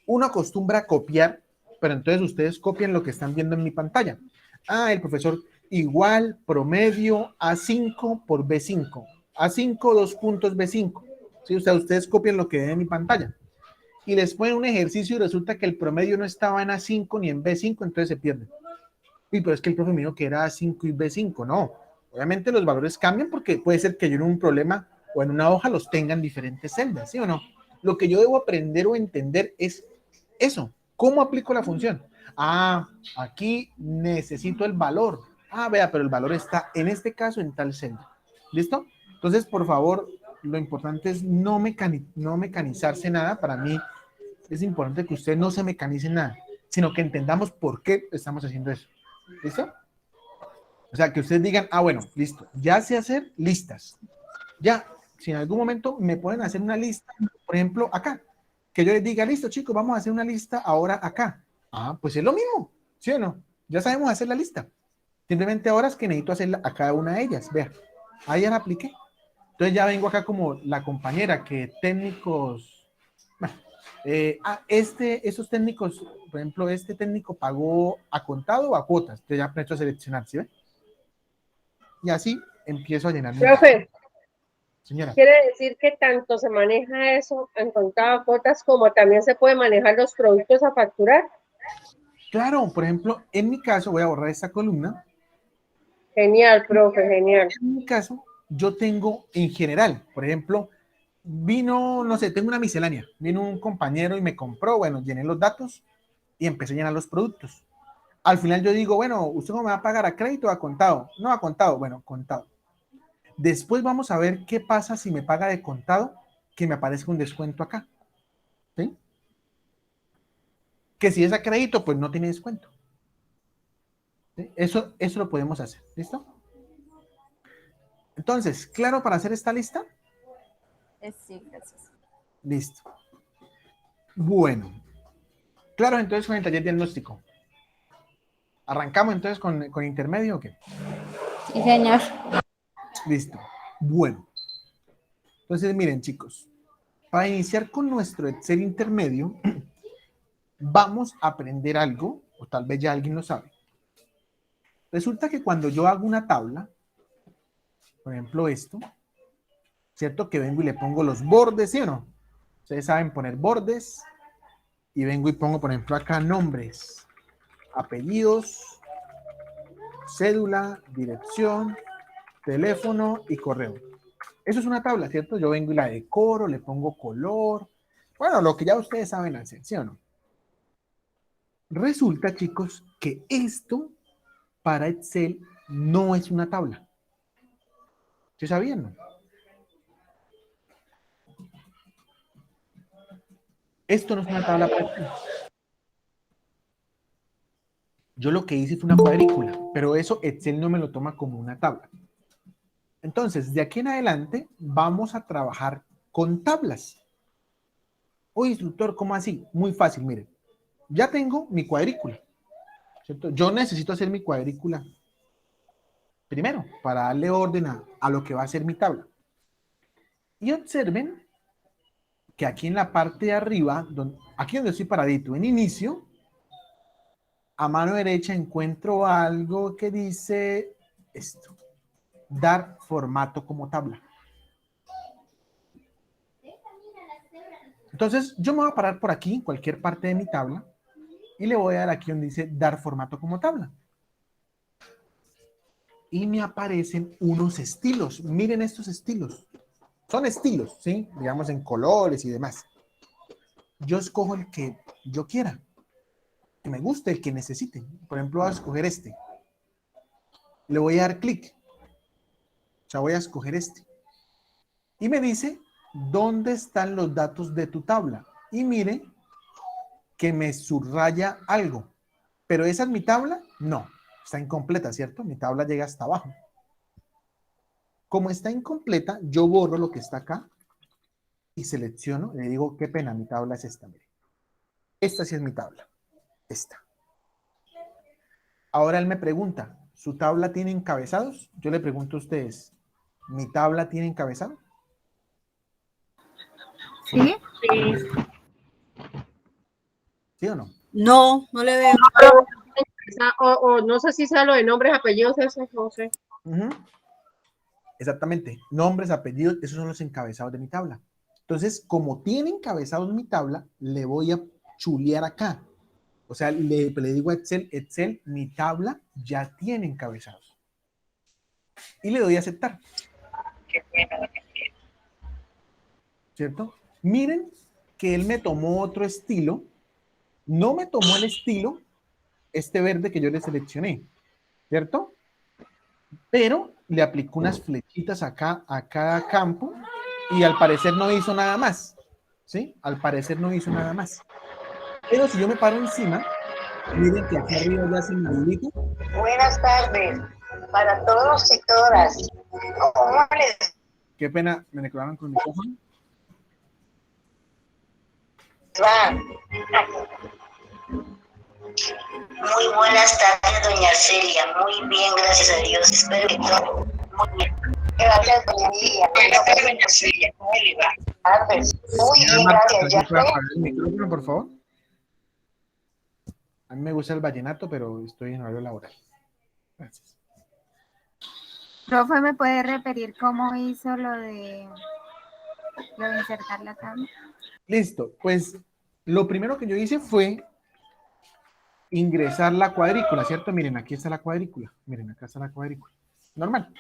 Uno acostumbra a copiar, pero entonces ustedes copian lo que están viendo en mi pantalla. Ah, el profesor igual, promedio, A5 por B5. A5, 2 puntos B5. ¿Sí? O sea, ustedes copian lo que ven en mi pantalla. Y les ponen un ejercicio y resulta que el promedio no estaba en A5 ni en B5, entonces se pierden. Uy, pero es que el profe me dijo que era A5 y B5. No, obviamente los valores cambian porque puede ser que yo en un problema o en una hoja los tengan diferentes celdas, ¿sí o no? Lo que yo debo aprender o entender es eso. ¿Cómo aplico la función? Ah, aquí necesito el valor. Ah, vea, pero el valor está en este caso en tal celda. ¿Listo? Entonces, por favor, lo importante es no mecanizarse nada. Para mí es importante que usted no se mecanice nada, sino que entendamos por qué estamos haciendo eso. ¿Listo? O sea, que ustedes digan, ah, bueno, listo, ya sé hacer listas. Ya, si en algún momento me pueden hacer una lista, por ejemplo, acá, que yo les diga, listo, chicos, vamos a hacer una lista ahora acá. Ah, pues es lo mismo, ¿sí o no? Ya sabemos hacer la lista. Simplemente ahora es que necesito hacerla a cada una de ellas. Vea, ahí ya la apliqué. Entonces ya vengo acá como la compañera que técnicos, bueno, esos técnicos, por ejemplo, este técnico pagó a contado o a cuotas. Entonces ya empiezo a seleccionar, ¿sí ve? Y así empiezo a llenar mi... Profe, Señora. quiere decir que tanto se maneja eso en contado a cuotas como también se puede manejar los productos a facturar. Claro, por ejemplo, en mi caso, voy a borrar esta columna. Genial, profe, genial. En mi caso, yo tengo en general, por ejemplo, vino, no sé, tengo una miscelánea, vino un compañero y me compró, bueno, llené los datos y empecé a llenar los productos. Al final yo digo, bueno, ¿usted cómo me va a pagar a crédito o a contado? No, a contado, bueno, contado. Después vamos a ver qué pasa si me paga de contado, que me aparezca un descuento acá. ¿Sí? Que si es a crédito, pues no tiene descuento. ¿Sí? Eso lo podemos hacer. ¿Listo? Entonces, ¿claro para hacer esta lista? Sí, gracias. Listo. Bueno. Claro, entonces con el taller diagnóstico. ¿Arrancamos entonces con intermedio o qué? Sí, señor. Listo. Bueno. Entonces, miren, chicos. Para iniciar con nuestro Excel intermedio, vamos a aprender algo, o tal vez ya alguien lo sabe. Resulta que cuando yo hago una tabla, por ejemplo esto, ¿cierto? Que vengo y le pongo los bordes, ¿sí o no? Ustedes saben poner bordes y vengo y pongo, por ejemplo, acá nombres, apellidos, cédula, dirección, teléfono y correo. Eso es una tabla, ¿cierto? Yo vengo y la decoro, le pongo color. Bueno, lo que ya ustedes saben hacer, ¿sí o no? Resulta, chicos, que esto para Excel no es una tabla. ¿Sí sabían, no? Esto no es una tabla para Excel. Yo lo que hice fue una cuadrícula, pero eso Excel no me lo toma como una tabla. Entonces, de aquí en adelante vamos a trabajar con tablas. Oye, instructor, ¿cómo así? Muy fácil, miren. Ya tengo mi cuadrícula, ¿cierto? Yo necesito hacer mi cuadrícula primero para darle orden a lo que va a ser mi tabla. Y observen que aquí en la parte de arriba, aquí donde estoy paradito, en inicio, a mano derecha encuentro algo que dice esto, dar formato como tabla. Entonces, yo me voy a parar por aquí, en cualquier parte de mi tabla, y le voy a dar aquí donde dice dar formato como tabla. Y me aparecen unos estilos. Miren estos estilos. Son estilos, ¿sí? Digamos en colores y demás. Yo escojo el que yo quiera, que me guste, el que necesite. Por ejemplo, voy a escoger este. Le voy a dar clic. O sea, voy a escoger este. Y me dice, ¿dónde están los datos de tu tabla? Y mire que me subraya algo. ¿Pero esa es mi tabla? No. Está incompleta, ¿cierto? Mi tabla llega hasta abajo. Como está incompleta, yo borro lo que está acá y selecciono. Le digo, qué pena, mi tabla es esta. Mire. Esta sí es mi tabla. Esta. Ahora él me pregunta, ¿su tabla tiene encabezados? Yo le pregunto a ustedes, ¿mi tabla tiene encabezado? ¿Sí? ¿Sí o no? No, no le veo. O no sé si sea lo de nombres, apellidos, eso, no sé. Ujú. Exactamente. Nombres, apellidos, esos son los encabezados de mi tabla. Entonces, como tiene encabezados mi tabla, le voy a chulear acá. O sea, le digo a Excel, mi tabla ya tiene encabezados. Y le doy a aceptar. ¿Cierto? Miren que él me tomó otro estilo. No me tomó el estilo, este verde que yo le seleccioné. ¿Cierto? Pero le aplicó unas flechitas acá a cada campo y al parecer no hizo nada más. ¿Sí? Al parecer no hizo nada más. Pero si yo me paro encima, miren que aquí arriba ya se me habilita. Buenas tardes para todos y todas. ¿Cómo les Qué pena, me declararon con el micrófono. va? Muy buenas tardes, doña Celia. Muy bien, gracias a Dios. Espero que todo muy bien. Gracias, doña Lilia. Buenas tardes, doña Celia. ¿Cómo le va? Tardes. Muy bien, gracias. ¿Ya ¿Puede fue? apagar el micrófono, por favor? A mí me gusta el vallenato, pero estoy en horario laboral. Gracias. Profe, ¿me puede repetir cómo hizo lo de insertar la tabla? Listo, pues lo primero que yo hice fue ingresar la cuadrícula, ¿cierto? Miren, aquí está la cuadrícula. Miren, acá está la cuadrícula. Normal.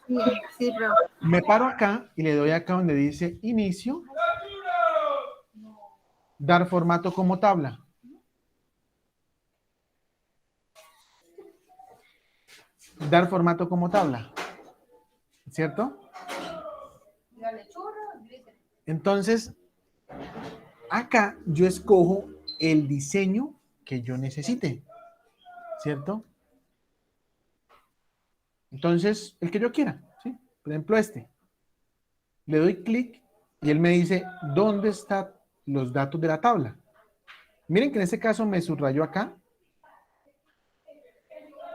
Sí, sí, profe. Me paro acá y le doy acá donde dice inicio. Dar formato como tabla. Dar formato como tabla. ¿Cierto? Entonces, acá yo escojo el diseño que yo necesite. ¿Cierto? Entonces, el que yo quiera. ¿Sí? Por ejemplo, este. Le doy clic y él me dice, ¿dónde están los datos de la tabla? Miren que en este caso me subrayó acá.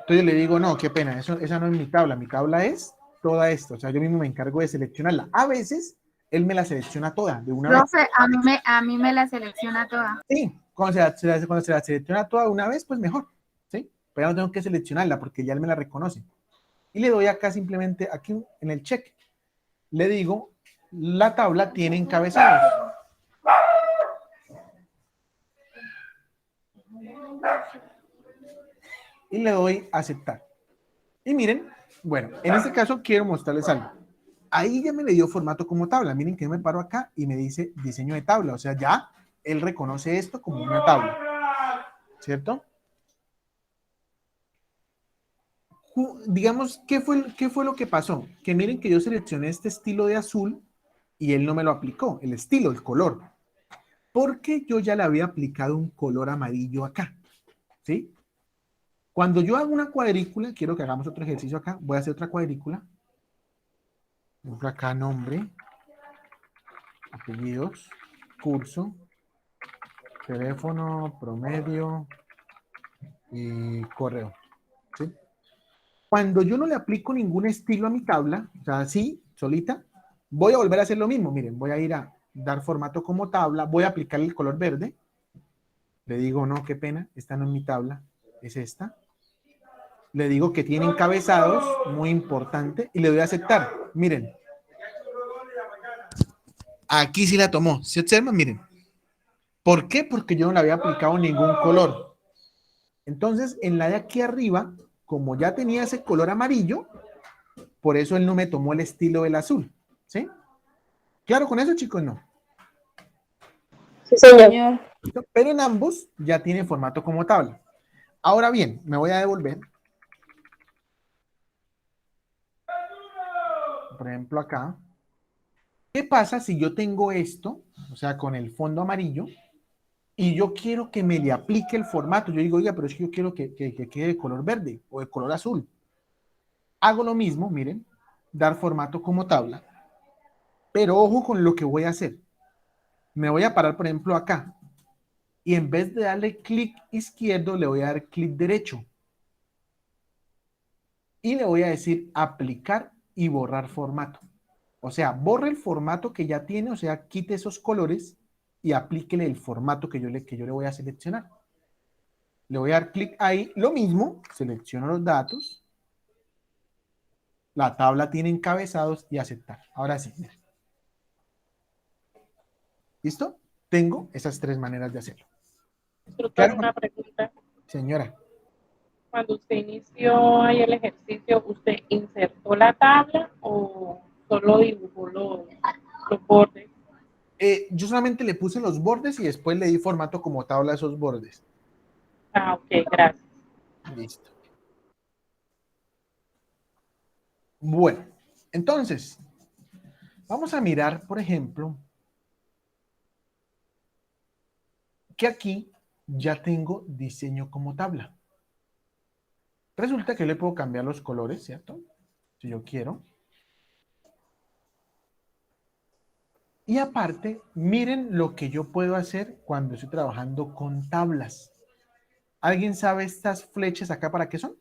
Entonces le digo, no, qué pena, esa no es mi tabla es toda esto, o sea, yo mismo me encargo de seleccionarla. A veces, él me la selecciona toda, de una vez. Profe, a mí me la selecciona toda. Sí, cuando se la selecciona toda de una vez, pues mejor, ¿sí? Pero ya no tengo que seleccionarla porque ya él me la reconoce. Y le doy acá simplemente, aquí en el check, le digo, la tabla tiene encabezados. Y le doy a aceptar. Y miren, bueno, en este caso quiero mostrarles algo. Ahí ya me le dio formato como tabla. Miren que yo me paro acá y me dice diseño de tabla. O sea, ya él reconoce esto como una tabla. ¿Cierto? Digamos, ¿qué fue lo que pasó? Que miren que yo seleccioné este estilo de azul y él no me lo aplicó. El estilo, el color. Porque yo ya le había aplicado un color amarillo acá. ¿Sí? Cuando yo hago una cuadrícula, quiero que hagamos otro ejercicio acá. Voy a hacer otra cuadrícula. Por acá nombre, apellidos, curso, teléfono, promedio y correo. ¿Sí? Cuando yo no le aplico ningún estilo a mi tabla, o sea, así, solita, voy a volver a hacer lo mismo. Miren, voy a ir a dar formato como tabla, voy a aplicar el color verde. Le digo, no, qué pena, esta no es mi tabla, es esta. Le digo que tiene encabezados, muy importante, y le doy a aceptar. Miren. Aquí sí la tomó. ¿Se observan? Miren. ¿Por qué? Porque yo no le había aplicado ningún color. Entonces, en la de aquí arriba, como ya tenía ese color amarillo, por eso él no me tomó el estilo del azul. ¿Sí? ¿Claro con eso, chicos? No. Sí, señor. Pero en ambos ya tiene formato como tabla. Ahora bien, me voy a devolver. Por ejemplo, acá. ¿Qué pasa si yo tengo esto, o sea, con el fondo amarillo, y yo quiero que me le aplique el formato? Yo digo, oiga, pero es que yo quiero que quede de color verde o de color azul. Hago lo mismo, miren, dar formato como tabla, pero ojo con lo que voy a hacer. Me voy a parar, por ejemplo, acá, y en vez de darle clic izquierdo, le voy a dar clic derecho. y le voy a decir aplicar y borrar formato. O sea, borre el formato que ya tiene, o sea, quite esos colores y aplíquele el formato que yo le voy a seleccionar. Le voy a dar clic ahí, lo mismo, selecciono los datos, la tabla tiene encabezados y aceptar. Ahora sí, mira. ¿Listo? Tengo esas 3 maneras de hacerlo. Instructor, Claro. una pregunta. Señora. Cuando usted inició ahí el ejercicio, ¿usted insertó la tabla o solo dibujó los bordes? Yo solamente le puse los bordes y después le di formato como tabla a esos bordes. Ah, ok, gracias. Listo. Bueno, entonces, vamos a mirar, por ejemplo, que aquí ya tengo diseño como tabla. Resulta que le puedo cambiar los colores, ¿cierto? Si yo quiero. Y aparte, miren lo que yo puedo hacer cuando estoy trabajando con tablas. ¿Alguien sabe estas flechas acá para qué son?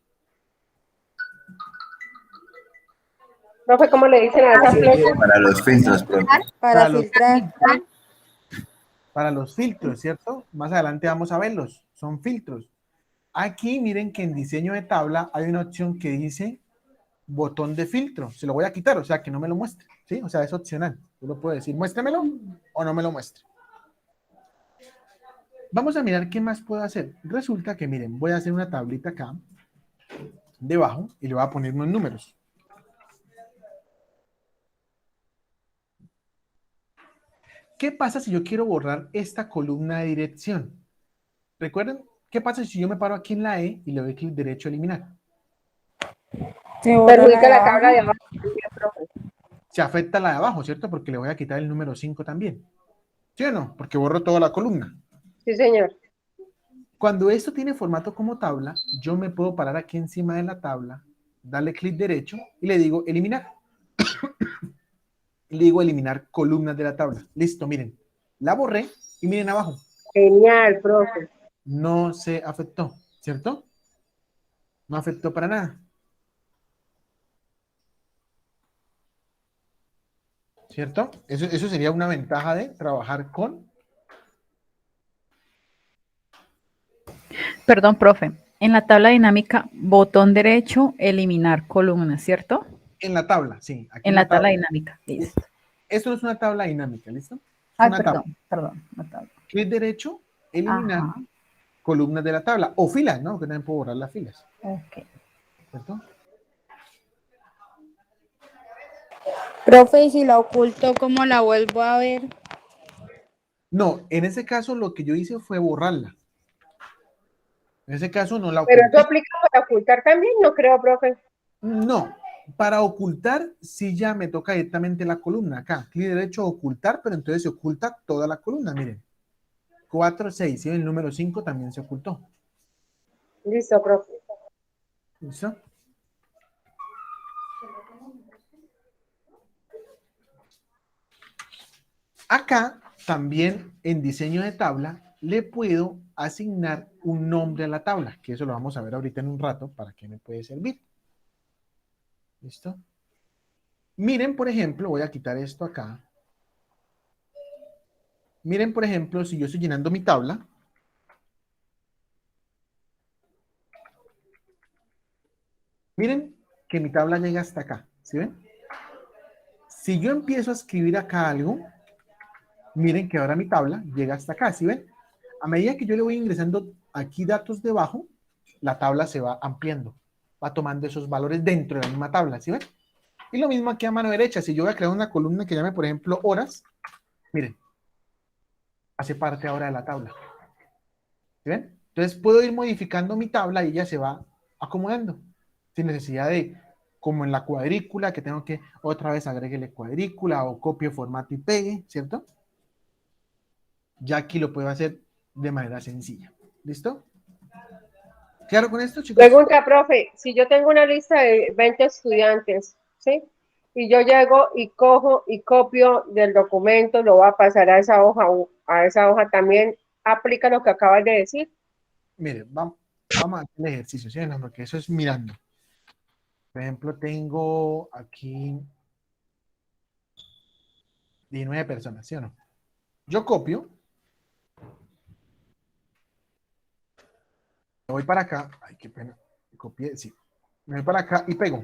Profe, ¿cómo le dicen a esas flechas? Para los filtros, profe. Para filtrar. Para los filtros, ¿cierto? Más adelante vamos a verlos. Son filtros. Aquí miren que en diseño de tabla hay una opción que dice botón de filtro. Se lo voy a quitar, o sea, que no me lo muestre. ¿Sí? O sea, es opcional. Yo lo puedo decir, muéstremelo o no me lo muestre. Vamos a mirar qué más puedo hacer. Resulta que, miren, voy a hacer una tablita acá, debajo, y le voy a poner unos números. ¿Qué pasa si yo quiero borrar esta columna de dirección? ¿Recuerden? ¿Qué pasa si yo me paro aquí en la E y le doy clic derecho a eliminar? Perjudica la tabla de abajo. Se afecta la de abajo, ¿cierto? Porque le voy a quitar el número 5 también. ¿Sí o no? Porque borro toda la columna. Sí, señor. Cuando esto tiene formato como tabla, yo me puedo parar aquí encima de la tabla, darle clic derecho y le digo eliminar. Le digo eliminar columnas de la tabla. Listo, miren. La borré y miren abajo. Genial, profe. No se afectó, ¿cierto? No afectó para nada. ¿Cierto? Eso sería una ventaja de trabajar con... Perdón, profe. En la tabla dinámica, botón derecho, eliminar columnas, ¿cierto? En la tabla, sí. Aquí en la tabla dinámica, listo. Esto no es una tabla dinámica, ¿listo? Ay, una perdón, tabla. perdón. Una tabla. Clic derecho, eliminar Ajá. columnas de la tabla. O filas, ¿no? Que también puedo borrar las filas. Ok. ¿Cierto? Profe, y si la oculto, ¿cómo la vuelvo a ver? No, en ese caso lo que yo hice fue borrarla. En ese caso no la oculté. Pero eso aplica para ocultar también, no creo, profe. No, para ocultar sí ya me toca directamente la columna acá. Clic derecho ocultar, pero entonces se oculta toda la columna, miren. 4, 6, y el número 5 también se ocultó. Listo, profe. ¿Listo? Acá también en diseño de tabla le puedo asignar un nombre a la tabla, que eso lo vamos a ver ahorita en un rato para qué me puede servir. ¿Listo? Miren, por ejemplo, voy a quitar esto acá. Miren, por ejemplo, si yo estoy llenando mi tabla. Miren que mi tabla llega hasta acá, ¿sí ven? Si yo empiezo a escribir acá algo, miren que ahora mi tabla llega hasta acá, ¿sí ven? A medida que yo le voy ingresando aquí datos debajo, la tabla se va ampliando, va tomando esos valores dentro de la misma tabla, ¿sí ven? Y lo mismo aquí a mano derecha, si yo voy a crear una columna que llame, por ejemplo, horas, miren, hace parte ahora de la tabla. ¿Sí ven? Entonces puedo ir modificando mi tabla y ella se va acomodando, sin necesidad de, como en la cuadrícula, que tengo que otra vez agreguele cuadrícula o copio, formato y pegue, ¿cierto? Ya aquí lo puedo hacer de manera sencilla. ¿Listo? ¿Claro con esto, chicos? Pregunta, profe, si yo tengo una lista de 20 estudiantes, ¿sí? Y yo llego y cojo y copio del documento, lo voy a pasar a esa hoja también, ¿aplica lo que acabas de decir? Mire, vamos a hacer el ejercicio, ¿sí? Porque eso es mirando. Por ejemplo, tengo aquí 19 personas, ¿sí o no? Yo copio, me voy para acá, ay, qué pena, copié, sí, me voy para acá y pego.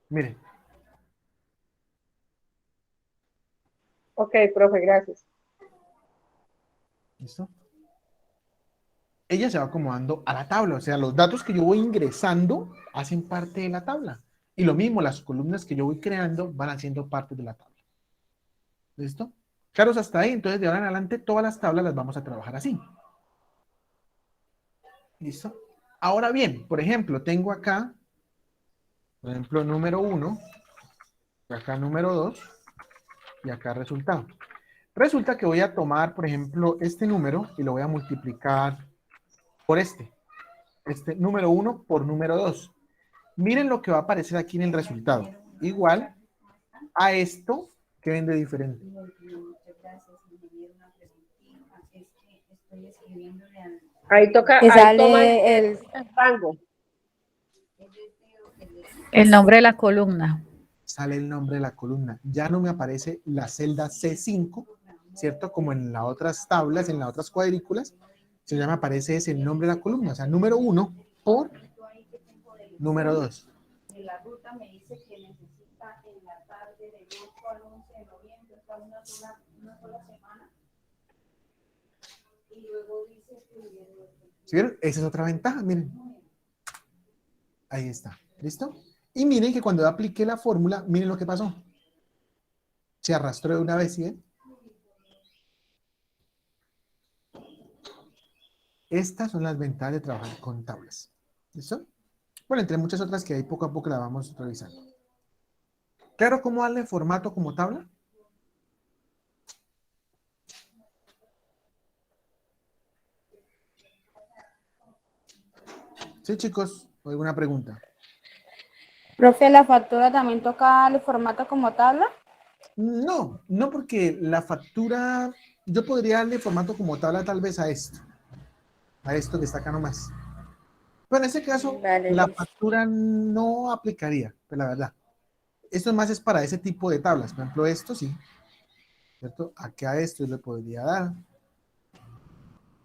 Miren, Ok, profe, gracias. ¿listo? Ella se va acomodando a la tabla, o sea, los datos que yo voy ingresando hacen parte de la tabla. Y lo mismo, las columnas que yo voy creando van haciendo parte de la tabla. ¿Listo? Claros hasta ahí, entonces de ahora en adelante todas las tablas las vamos a trabajar así. ¿Listo? Ahora bien, por ejemplo, tengo acá, por ejemplo, número 1, acá número 2 y acá resultado. Resulta que voy a tomar, por ejemplo, este número y lo voy a multiplicar por este número 1 por número 2. Miren lo que va a aparecer aquí en el resultado. Igual a esto que ven de diferente. Ahí toca, Que ahí toma sale el rango. El nombre de la columna. Sale el nombre de la columna. Ya no me aparece la celda C5, ¿cierto? Como en las otras tablas, en las otras cuadrículas, ya me aparece ese el nombre de la columna. O sea, número 1 por número 2. La ruta me dice que necesita en la tarde del 8 al 11 de noviembre, está una sola semana. Y luego dice que... ¿Sí vieron? Esa es otra ventaja, miren. Ahí está. ¿Listo? Y miren que cuando yo apliqué la fórmula, miren lo que pasó. Se arrastró de una vez, ¿sí ven? Estas son las ventajas de trabajar con tablas. ¿Listo? Bueno, entre muchas otras que ahí poco a poco la vamos revisando. ¿Claro cómo darle formato como tabla? Sí, chicos, ¿alguna pregunta? Profe, ¿la factura también toca el formato como tabla? No, no porque la factura, yo podría darle formato como tabla tal vez a esto que está acá nomás. Pero en ese caso, Vale, la listo. factura no aplicaría, pues la verdad. Esto más es para ese tipo de tablas. Por ejemplo, esto sí, ¿cierto? Aquí a esto yo le podría dar.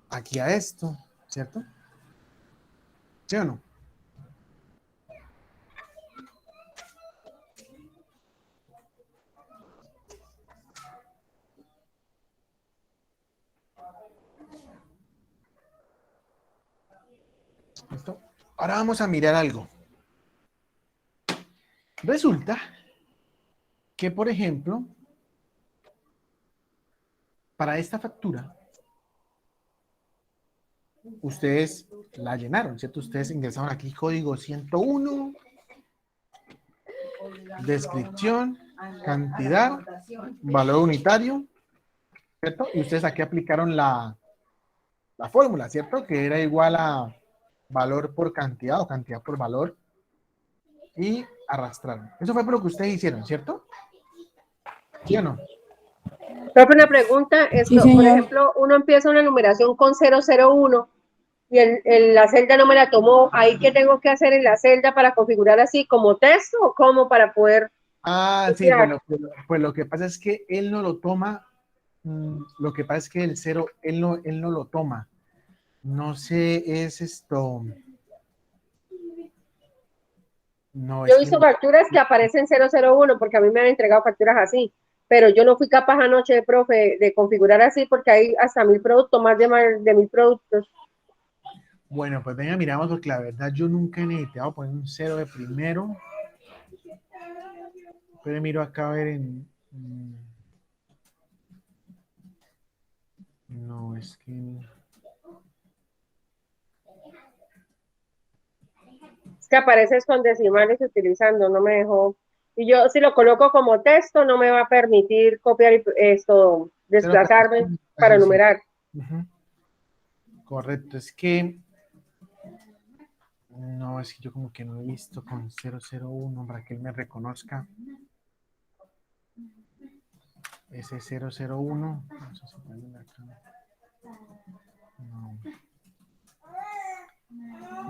Aquí a esto, ¿cierto? ¿Sí o no? ¿Listo? Ahora vamos a mirar algo. Resulta que, por ejemplo, para esta factura, ustedes la llenaron, ¿cierto? Ustedes ingresaron aquí código 101, descripción, cantidad, valor unitario, ¿cierto? Y ustedes aquí aplicaron la fórmula, ¿cierto? Que era igual a valor por cantidad o cantidad por valor y arrastraron. Eso fue por lo que ustedes hicieron, ¿cierto? ¿Sí o no? Profe, una pregunta, Sí, esto, por señor. ejemplo, uno empieza una numeración con 001 y la celda no me la tomó. ¿Ahí qué tengo que hacer en la celda para configurar así como texto o cómo para poder Ah, sí, copiar? pues lo que pasa es que él no lo toma, lo que pasa es que el 0, él no lo toma. No sé, es esto. No, Yo es he que visto facturas que aparecen 001 porque a mí me han entregado facturas así, pero yo no fui capaz anoche, profe, de configurar así porque hay hasta 1000 productos, más de 1000 productos. bueno, pues venga, miramos porque la verdad yo nunca he necesitado poner un 0 de primero. Pero miro acá a ver en... No, es que... Es que aparece con decimales utilizando, no me dejó. Y yo si lo coloco como texto no me va a permitir copiar esto, Cero desplazarme fracción, para así sí. numerar. Ujú. Correcto, es que... No, es que yo como que no he visto con 001 para que él me reconozca. Ese 001. No sé si pueden ver acá. No.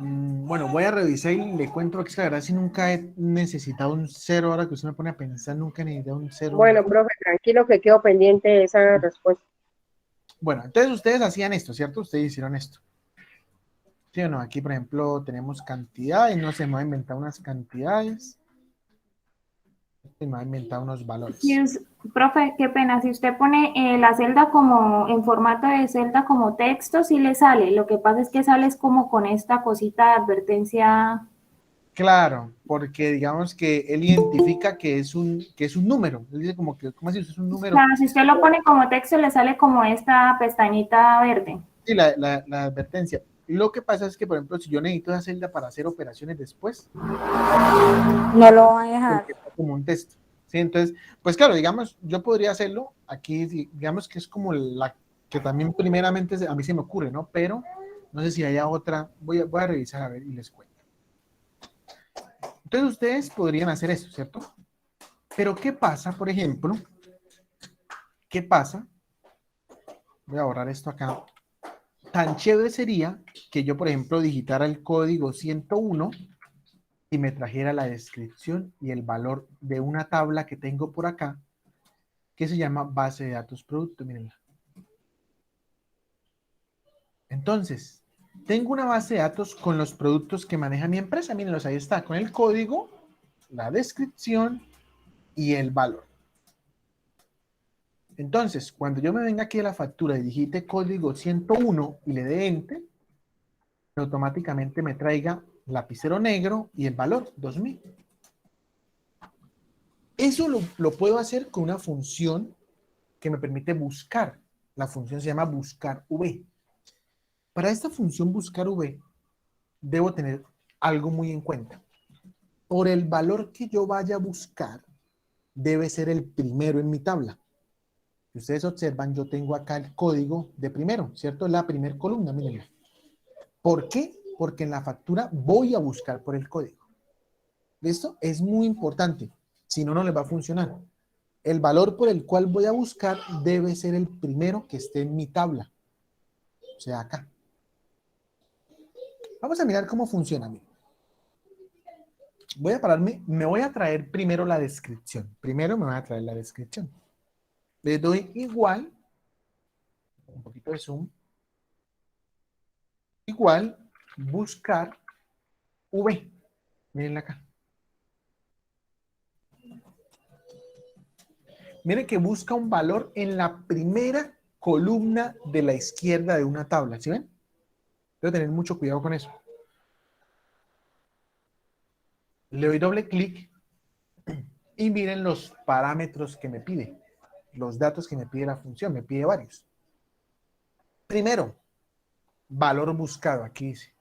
Bueno, voy a revisar y le cuento que es que la verdad si nunca he necesitado un cero, ahora que usted me pone a pensar, nunca he necesitado un cero. Bueno, profe, tranquilo que quedo pendiente de esa respuesta. Bueno, entonces ustedes hacían esto, ¿cierto? Ustedes hicieron esto. ¿Sí o no? Aquí, por ejemplo, tenemos cantidades, no se me va a inventar unas cantidades. Se me va a inventar unos valores. Profe, qué pena, si usted pone la celda como en formato de celda como texto, sí le sale. Lo que pasa es que sale es como con esta cosita de advertencia. Claro, porque digamos que él identifica que es un número. Él dice como que, ¿cómo así? Es un número. Claro, si usted lo pone como texto, le sale como esta pestañita verde. Sí, la advertencia. Lo que pasa es que, por ejemplo, si yo necesito esa celda para hacer operaciones después, No lo va a dejar. Como un texto. ¿Sí? Entonces, pues claro, digamos, yo podría hacerlo aquí, digamos que es como la que también primeramente a mí se me ocurre, ¿no? Pero no sé si haya otra. Voy a revisar a ver y les cuento. Entonces, ustedes podrían hacer eso, ¿cierto? Pero, ¿qué pasa, por ejemplo? ¿Qué pasa? Voy a borrar esto acá. Tan chévere sería que yo, por ejemplo, digitara el código 101 y me trajera la descripción y el valor de una tabla que tengo por acá, que se llama base de datos producto. Mírenla. Entonces, tengo una base de datos con los productos que maneja mi empresa. Mírenlos, ahí está, con el código, la descripción y el valor. Entonces, cuando yo me venga aquí a la factura y digite código 101 y le dé Enter, automáticamente me traiga lapicero negro y el valor 2000. Eso lo puedo hacer con una función que me permite buscar. La función se llama buscar V. Para esta función buscar V, debo tener algo muy en cuenta. Por el valor que yo vaya a buscar, debe ser el primero en mi tabla. Si ustedes observan, yo tengo acá el código de primero, ¿cierto? La primera columna, mírenla. ¿Por qué? Porque en la factura voy a buscar por el código. ¿Listo? Es muy importante. Si no, no les va a funcionar. El valor por el cual voy a buscar debe ser el primero que esté en mi tabla. O sea, acá. Vamos a mirar cómo funciona. Voy a pararme, me voy a traer primero la descripción. Primero me voy a traer la descripción. Le doy igual, un poquito de zoom, igual, buscar V. Miren acá. Miren que busca un valor en la primera columna de la izquierda de una tabla. ¿Sí ven? Debo tener mucho cuidado con eso. Le doy doble clic y miren los parámetros que me pide. Los datos que me pide la función. Me pide varios. Primero, valor buscado. Aquí dice.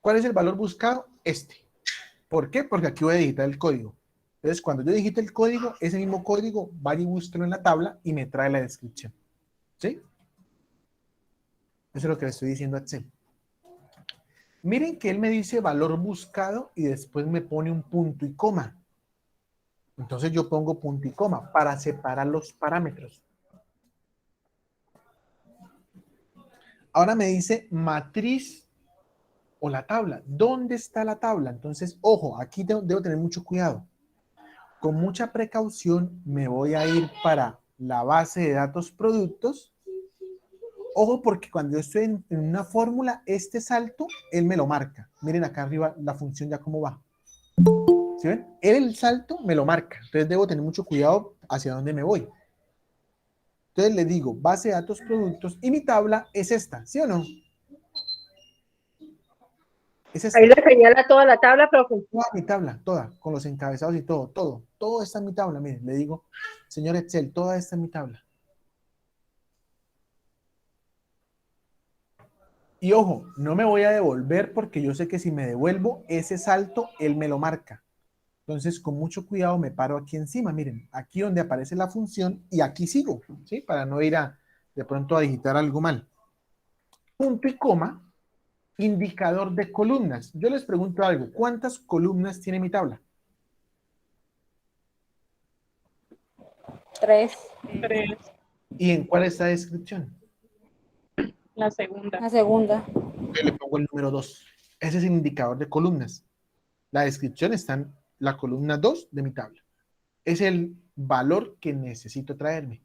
¿Cuál es el valor buscado? Este. ¿Por qué? Porque aquí voy a digitar el código. Entonces, cuando yo digite el código, ese mismo código va y búsquelo en la tabla y me trae la descripción. ¿Sí? Eso es lo que le estoy diciendo a Excel. Miren que él me dice valor buscado y después me pone un punto y coma. Entonces yo pongo punto y coma para separar los parámetros. Ahora me dice matriz o la tabla. ¿Dónde está la tabla? Entonces, ojo, aquí debo tener mucho cuidado. Con mucha precaución me voy a ir para la base de datos productos. Ojo, porque cuando yo estoy en una fórmula, este salto, él me lo marca. Miren acá arriba la función ya cómo va. ¿Sí ven? El salto me lo marca. Entonces debo tener mucho cuidado hacia dónde me voy. Entonces le digo base de datos productos y mi tabla es esta, ¿sí o no? Es esta. Ahí le señala toda la tabla, profe. Toda mi tabla, toda, con los encabezados y todo está en mi tabla. Miren, le digo, señor Excel, toda está en mi tabla. Y ojo, no me voy a devolver porque yo sé que si me devuelvo ese salto, él me lo marca. Entonces, con mucho cuidado me paro aquí encima. Miren, aquí donde aparece la función y aquí sigo, ¿sí? Para no ir de pronto a digitar algo mal. Punto y coma, indicador de columnas. Yo les pregunto algo, ¿cuántas columnas tiene mi tabla? 3. 3. ¿Y en cuál está la descripción? La segunda. La segunda. Yo le pongo el número 2. Ese es el indicador de columnas. La descripción está en la columna 2 de mi tabla. Es el valor que necesito traerme.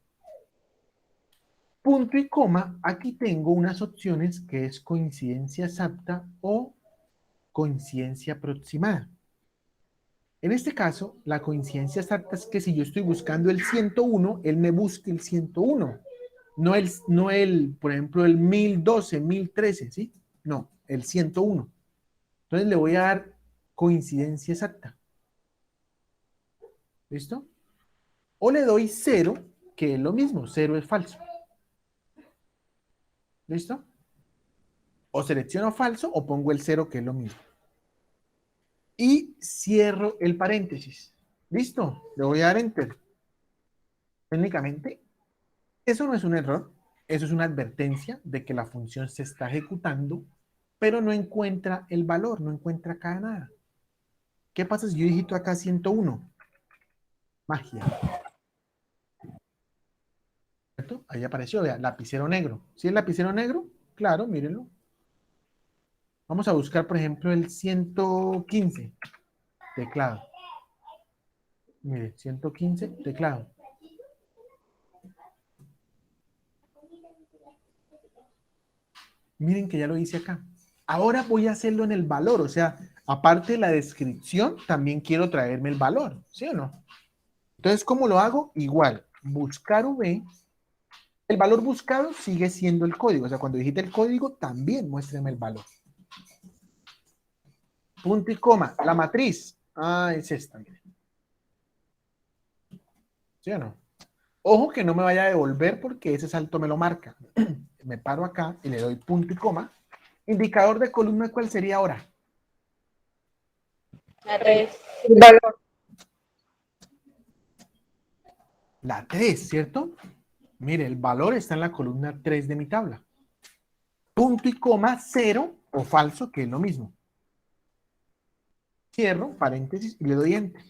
Punto y coma, aquí tengo unas opciones que es coincidencia exacta o coincidencia aproximada. En este caso, la coincidencia exacta es que si yo estoy buscando el 101, él me busque el 101. No el, por ejemplo, el 1012, 1013, ¿sí? No, el 101. Entonces le voy a dar coincidencia exacta. ¿Listo? O le doy 0, que es lo mismo, 0 es falso. ¿Listo? O selecciono falso o pongo el 0, que es lo mismo. Y cierro el paréntesis. ¿Listo? Le voy a dar enter. Técnicamente, eso no es un error, eso es una advertencia de que la función se está ejecutando, pero no encuentra el valor, no encuentra acá nada. ¿Qué pasa si yo digito acá 101? Magia. ¿Cierto? Ahí apareció, vea, lapicero negro. ¿Sí es lapicero negro? Claro, mírenlo. Vamos a buscar, por ejemplo, el 115, teclado. Mire, 115, teclado. Miren que ya lo hice acá. Ahora voy a hacerlo en el valor, o sea, aparte de la descripción, también quiero traerme el valor, ¿sí o no? Entonces, ¿cómo lo hago? Igual, buscar V, el valor buscado sigue siendo el código, o sea, cuando digite el código, también muéstreme el valor. Punto y coma, la matriz, es esta, miren. ¿Sí o no? Ojo que no me vaya a devolver porque ese salto me lo marca. Me paro acá y le doy punto y coma. Indicador de columna, ¿cuál sería ahora? La 3. Valor. La 3, ¿cierto? Mire, el valor está en la columna 3 de mi tabla. Punto y coma, 0 o falso, que es lo mismo. Cierro, paréntesis, y le doy enter.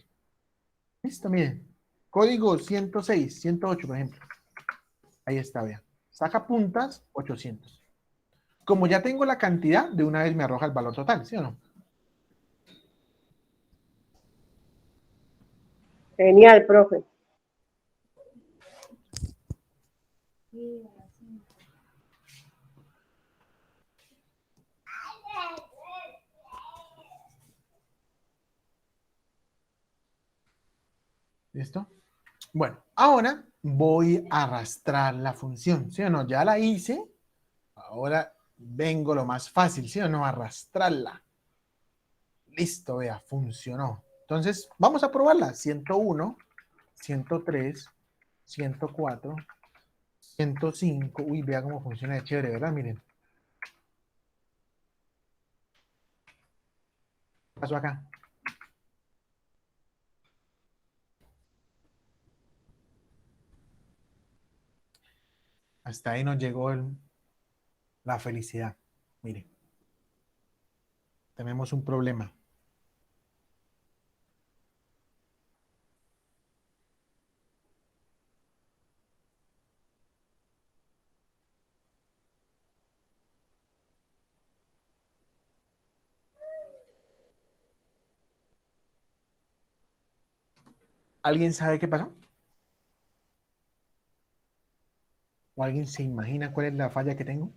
Listo, miren. Código 106, 108, por ejemplo. Ahí está, vean. Saca puntas, 800. Como ya tengo la cantidad, de una vez me arroja el valor total, ¿sí o no? Genial, profe. ¿Listo? Bueno, ahora voy a arrastrar la función, ¿sí o no? Ya la hice. Ahora vengo lo más fácil, ¿sí o no? Arrastrarla. Listo, vea, funcionó. Entonces, vamos a probarla. 101, 103, 104, 105. Uy, vea cómo funciona de chévere, ¿verdad? Miren. ¿Qué pasó acá? Hasta ahí nos llegó la felicidad. Miren. Tenemos un problema. ¿Alguien sabe qué pasó? ¿O alguien se imagina cuál es la falla que tengo?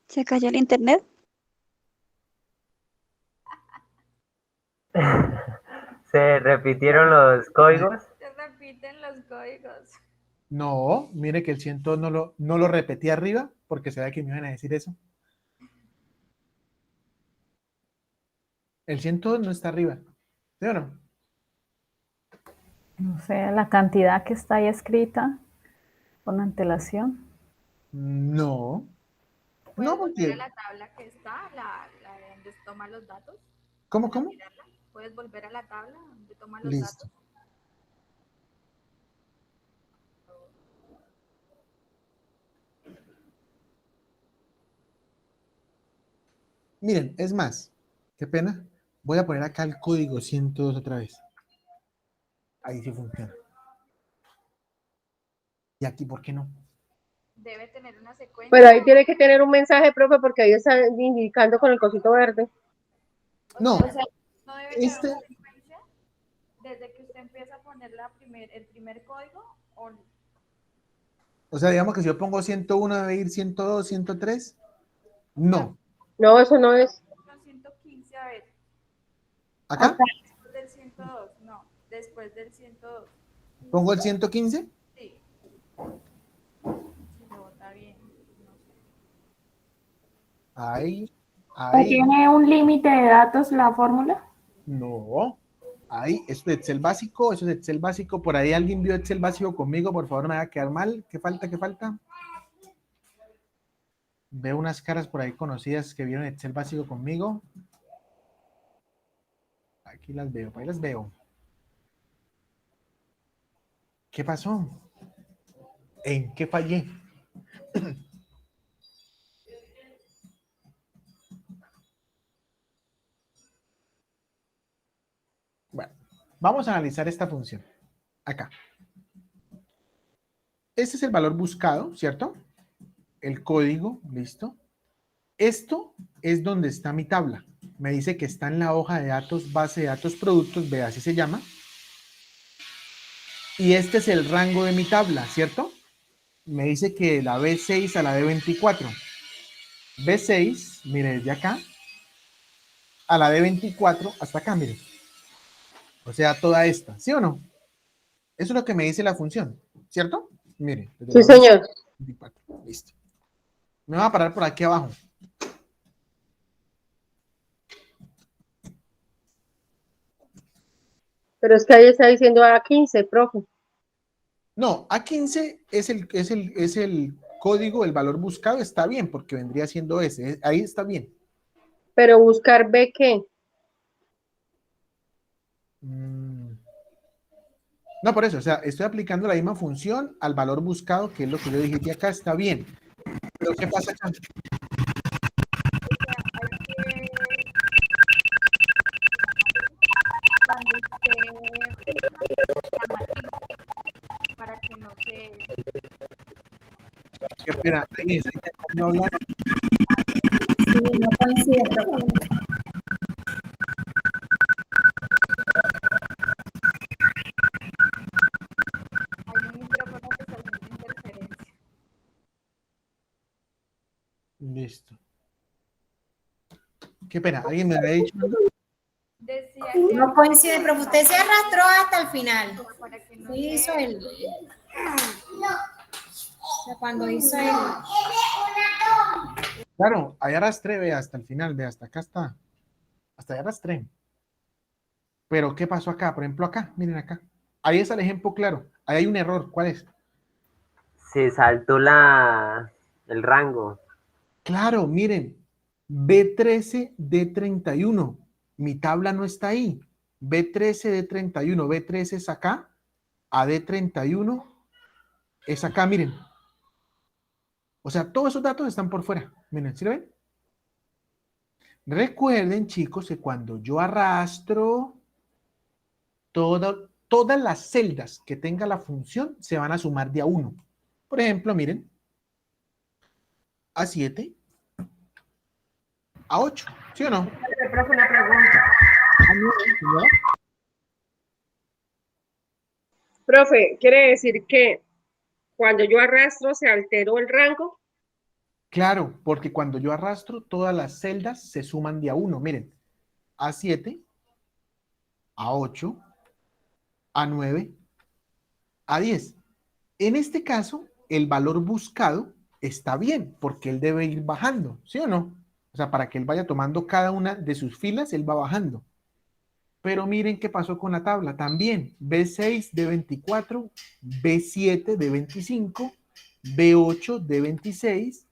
¿Se cayó el internet? ¿Se repitieron los códigos? Se repiten los códigos. No, mire que el 100 no lo repetí arriba porque sabía que me iban a decir eso. El 102 no está arriba, ¿sí o no? No sé, la cantidad que está ahí escrita con antelación. No. ¿Puedes No, volver a porque... la tabla que está, la de donde toma los datos? ¿Cómo, Para cómo? mirarla. ¿Puedes volver a la tabla donde toma los Listo. datos? Miren, es más, qué pena. Voy a poner acá el código 102 otra vez. Ahí sí funciona. ¿Y aquí por qué no? Debe tener una secuencia. Pero ahí tiene que tener un mensaje, profe, porque ahí está indicando con el cosito verde. No, O sea, no debe tener este, una secuencia desde que usted empieza a poner el primer código o sea, digamos que si yo pongo 101 debe ir 102, 103. No. No, eso no es. 115, a ver. ¿Acá? Después del 102, no, después del 102. ¿Pongo el 115? Sí. Si lo bota bien. No sé. Ahí, ¿O ahí. tiene un límite de datos la fórmula? No. Ahí, esto es Excel básico, eso es Excel básico. Por ahí alguien vio Excel básico conmigo, por favor, no me va a quedar mal. ¿Qué falta? ¿Qué falta? Veo unas caras por ahí conocidas que vieron Excel básico conmigo. Aquí las veo, por ahí las veo. ¿Qué pasó? ¿En qué fallé? Bueno, vamos a analizar esta función. Acá. Este es el valor buscado, ¿cierto? El código, listo. Esto es donde está mi tabla. Me dice que está en la hoja de datos, base de datos productos, vea, así se llama. Y este es el rango de mi tabla, ¿cierto? Me dice que la B6 a la D24. B6, mire, desde acá, a la D24 hasta acá, mire. O sea, toda esta, ¿sí o no? Eso es lo que me dice la función, ¿cierto? Mire, desde Sí, la señor. B24, listo. Me voy a parar por aquí abajo. Pero es que ahí está diciendo A15, profe. No, A15 es el código, el valor buscado, está bien, porque vendría siendo ese. Ahí está bien. Pero buscar B, ¿qué? No, por eso, o sea, estoy aplicando la misma función al valor buscado, que es lo que yo dije que acá está bien. Pero ¿qué pasa acá? Para que no se... ¿Qué espera? Ahí está intentando hablar. Sí, no coincide. Hay un micrófono que está haciendo interferencia. Listo. Qué pena, ¿alguien me había dicho algo? Decía No coincide, pero usted se arrastró hasta el final. para que no Sí, hizo se... el... O sea, cuando hizo el... Claro, ahí arrastré, ve, hasta el final, ve, hasta acá está. Hasta allá arrastré. Pero ¿qué pasó acá? Por ejemplo, acá, miren acá. Ahí está el ejemplo claro. Ahí hay un error. ¿Cuál es? Se saltó el rango. Claro, miren. B13, D31. Mi tabla no está ahí. B13, D31. B13 es acá. A D31 es acá, miren. O sea, todos esos datos están por fuera. Miren, ¿sí lo ven? Recuerden, chicos, que cuando yo arrastro todas las celdas que tenga la función se van a sumar de a uno. Por ejemplo, miren, A7, A8, ¿sí o no? Profe, una pregunta. Profe, quiere decir que cuando yo arrastro se alteró el rango. Claro, porque cuando yo arrastro, todas las celdas se suman de a uno. Miren, A7, A8, A9, A10. En este caso, el valor buscado está bien, porque él debe ir bajando, ¿sí o no? O sea, para que él vaya tomando cada una de sus filas, él va bajando. Pero miren qué pasó con la tabla. También B6 de 24, B7 de 25, B8 de 26,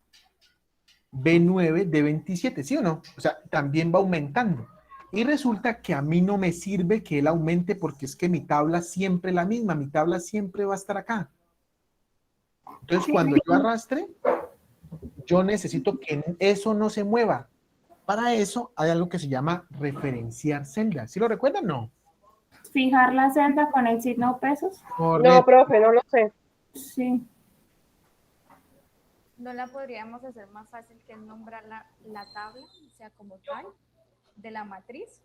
B9 de 27, ¿sí o no? O sea, también va aumentando. Y resulta que a mí no me sirve que él aumente porque es que mi tabla siempre es la misma, mi tabla siempre va a estar acá. Entonces, cuando yo arrastre, yo necesito que eso no se mueva. Para eso hay algo que se llama referenciar celdas. ¿Sí lo recuerdan? No. Fijar la celda con el signo pesos. No, profe, no lo sé. Sí. ¿No la podríamos hacer más fácil que nombrar la tabla, o sea, como tal? de la matriz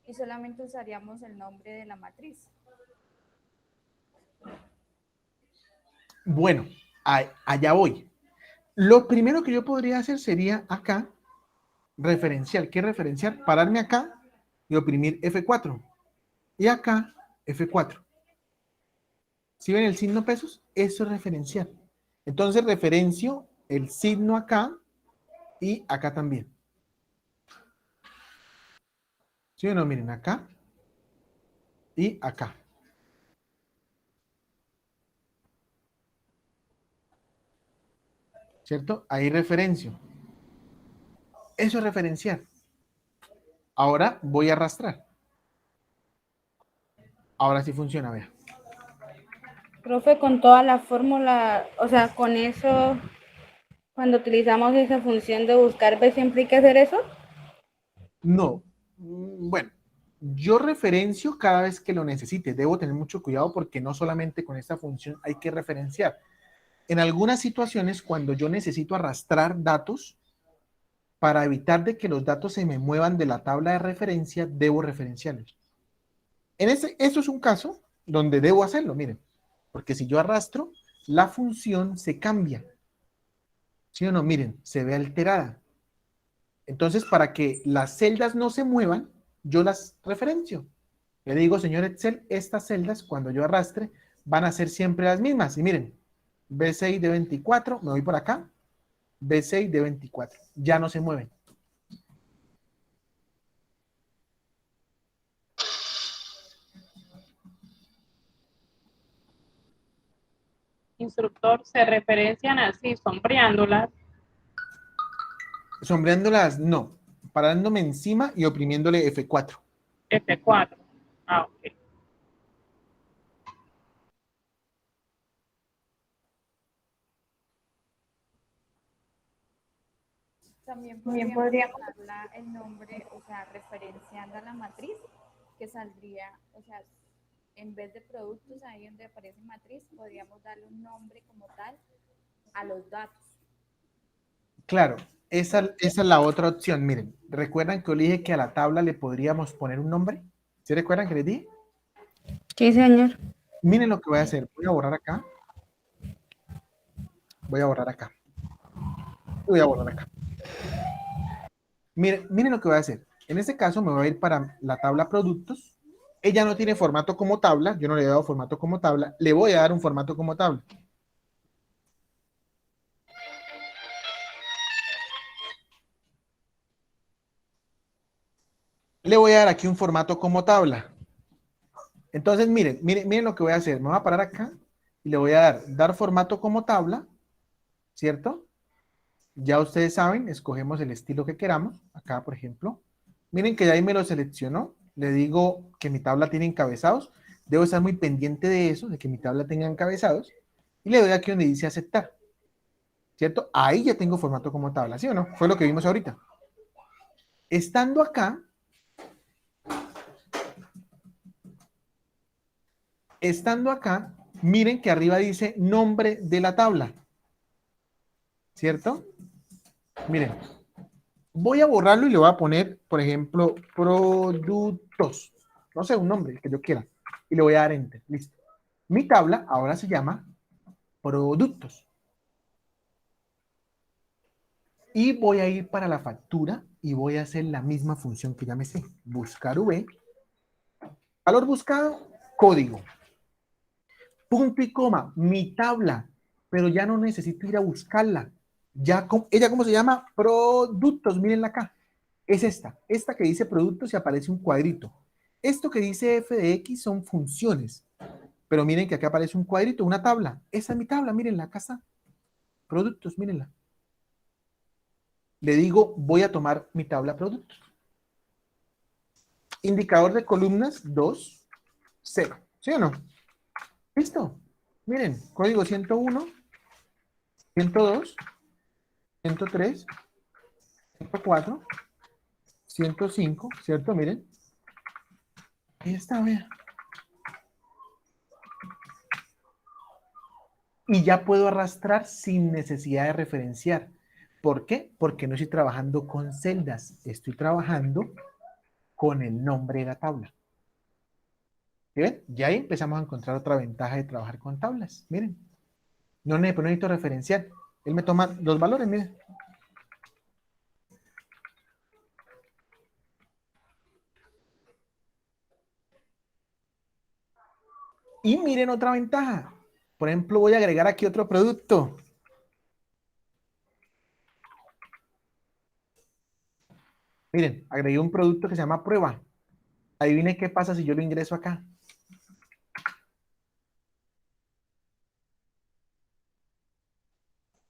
y solamente usaríamos el nombre de la matriz. Bueno, allá voy. Lo primero que yo podría hacer sería acá, referencial. ¿Qué referenciar? Pararme acá y oprimir F4. Y acá, F4. ¿Sí ven el signo pesos? Eso es referencial. Entonces referencio el signo acá y acá también. ¿Sí o no? Miren, acá y acá. ¿Cierto? Ahí referencio. Eso es referenciar. Ahora voy a arrastrar. Ahora sí funciona, vea. Profe, con toda la fórmula, o sea, con eso, cuando utilizamos esa función de buscar B, ¿siempre hay que hacer eso? No. Bueno, yo referencio cada vez que lo necesite. Debo tener mucho cuidado porque no solamente con esta función hay que referenciar. En algunas situaciones, cuando yo necesito arrastrar datos, para evitar de que los datos se me muevan de la tabla de referencia, debo referenciarlos. Eso es un caso donde debo hacerlo, miren. Porque si yo arrastro, la función se cambia. ¿Sí o no? Miren, se ve alterada. Entonces, para que las celdas no se muevan, yo las referencio. Le digo, señor Excel, estas celdas, cuando yo arrastre, van a ser siempre las mismas. Y miren, B6 de 24, me voy por acá, B6 de 24. Ya no se mueven. Instructor, se referencian así, sombreándolas. Sombreándolas, no. Parándome encima y oprimiéndole F4. F4. Ah, ok. También podríamos darle el nombre, o sea, referenciando a la matriz, que saldría, o sea, en vez de productos, ahí donde aparece matriz, podríamos darle un nombre como tal a los datos. Claro, esa es la otra opción. Miren, ¿recuerdan que yo le dije que a la tabla le podríamos poner un nombre? ¿Sí recuerdan que les dije? Sí, señor. Miren lo que voy a hacer. Voy a borrar acá. Voy a borrar acá. Voy a borrar acá. Miren lo que voy a hacer. En este caso me voy a ir para la tabla productos. Ella no tiene formato como tabla. Yo no le he dado formato como tabla. Le voy a dar un formato como tabla. Le voy a dar aquí un formato como tabla. Entonces, miren lo que voy a hacer. Me voy a parar acá y le voy a dar formato como tabla, ¿cierto? Ya ustedes saben, escogemos el estilo que queramos. Acá, por ejemplo. Miren que ya ahí me lo seleccionó. Le digo que mi tabla tiene encabezados. Debo estar muy pendiente de eso, de que mi tabla tenga encabezados. Y le doy aquí donde dice aceptar. ¿Cierto? Ahí ya tengo formato como tabla, ¿sí o no? Fue lo que vimos ahorita. Estando acá, miren que arriba dice nombre de la tabla. ¿Cierto? Miren. Voy a borrarlo y le voy a poner, por ejemplo, productos. No sé, un nombre, el que yo quiera. Y le voy a dar enter. Listo. Mi tabla ahora se llama productos. Y voy a ir para la factura y voy a hacer la misma función que ya me sé. Buscar V. Valor buscado, código. Punto y coma, mi tabla. Pero ya no necesito ir a buscarla. ¿Ella cómo se llama? Productos, mírenla acá. Es esta que dice productos y aparece un cuadrito. Esto que dice f de x son funciones. Pero miren que acá aparece un cuadrito, una tabla. Esa es mi tabla, mírenla, acá está. Productos, mírenla. Le digo, voy a tomar mi tabla productos. Indicador de columnas 2, 0. ¿Sí o no? Listo. Miren, código 101, 102, 103, 104, 105, ¿cierto? Miren. Ahí está, vean. Y ya puedo arrastrar sin necesidad de referenciar. ¿Por qué? Porque no estoy trabajando con celdas. Estoy trabajando con el nombre de la tabla. ¿Sí ven? Ya ahí empezamos a encontrar otra ventaja de trabajar con tablas. Miren, no necesito referenciar. Él me toma los valores, miren. Y miren otra ventaja. Por ejemplo, voy a agregar aquí otro producto. Miren, agregué un producto que se llama prueba. Adivinen qué pasa si yo lo ingreso acá.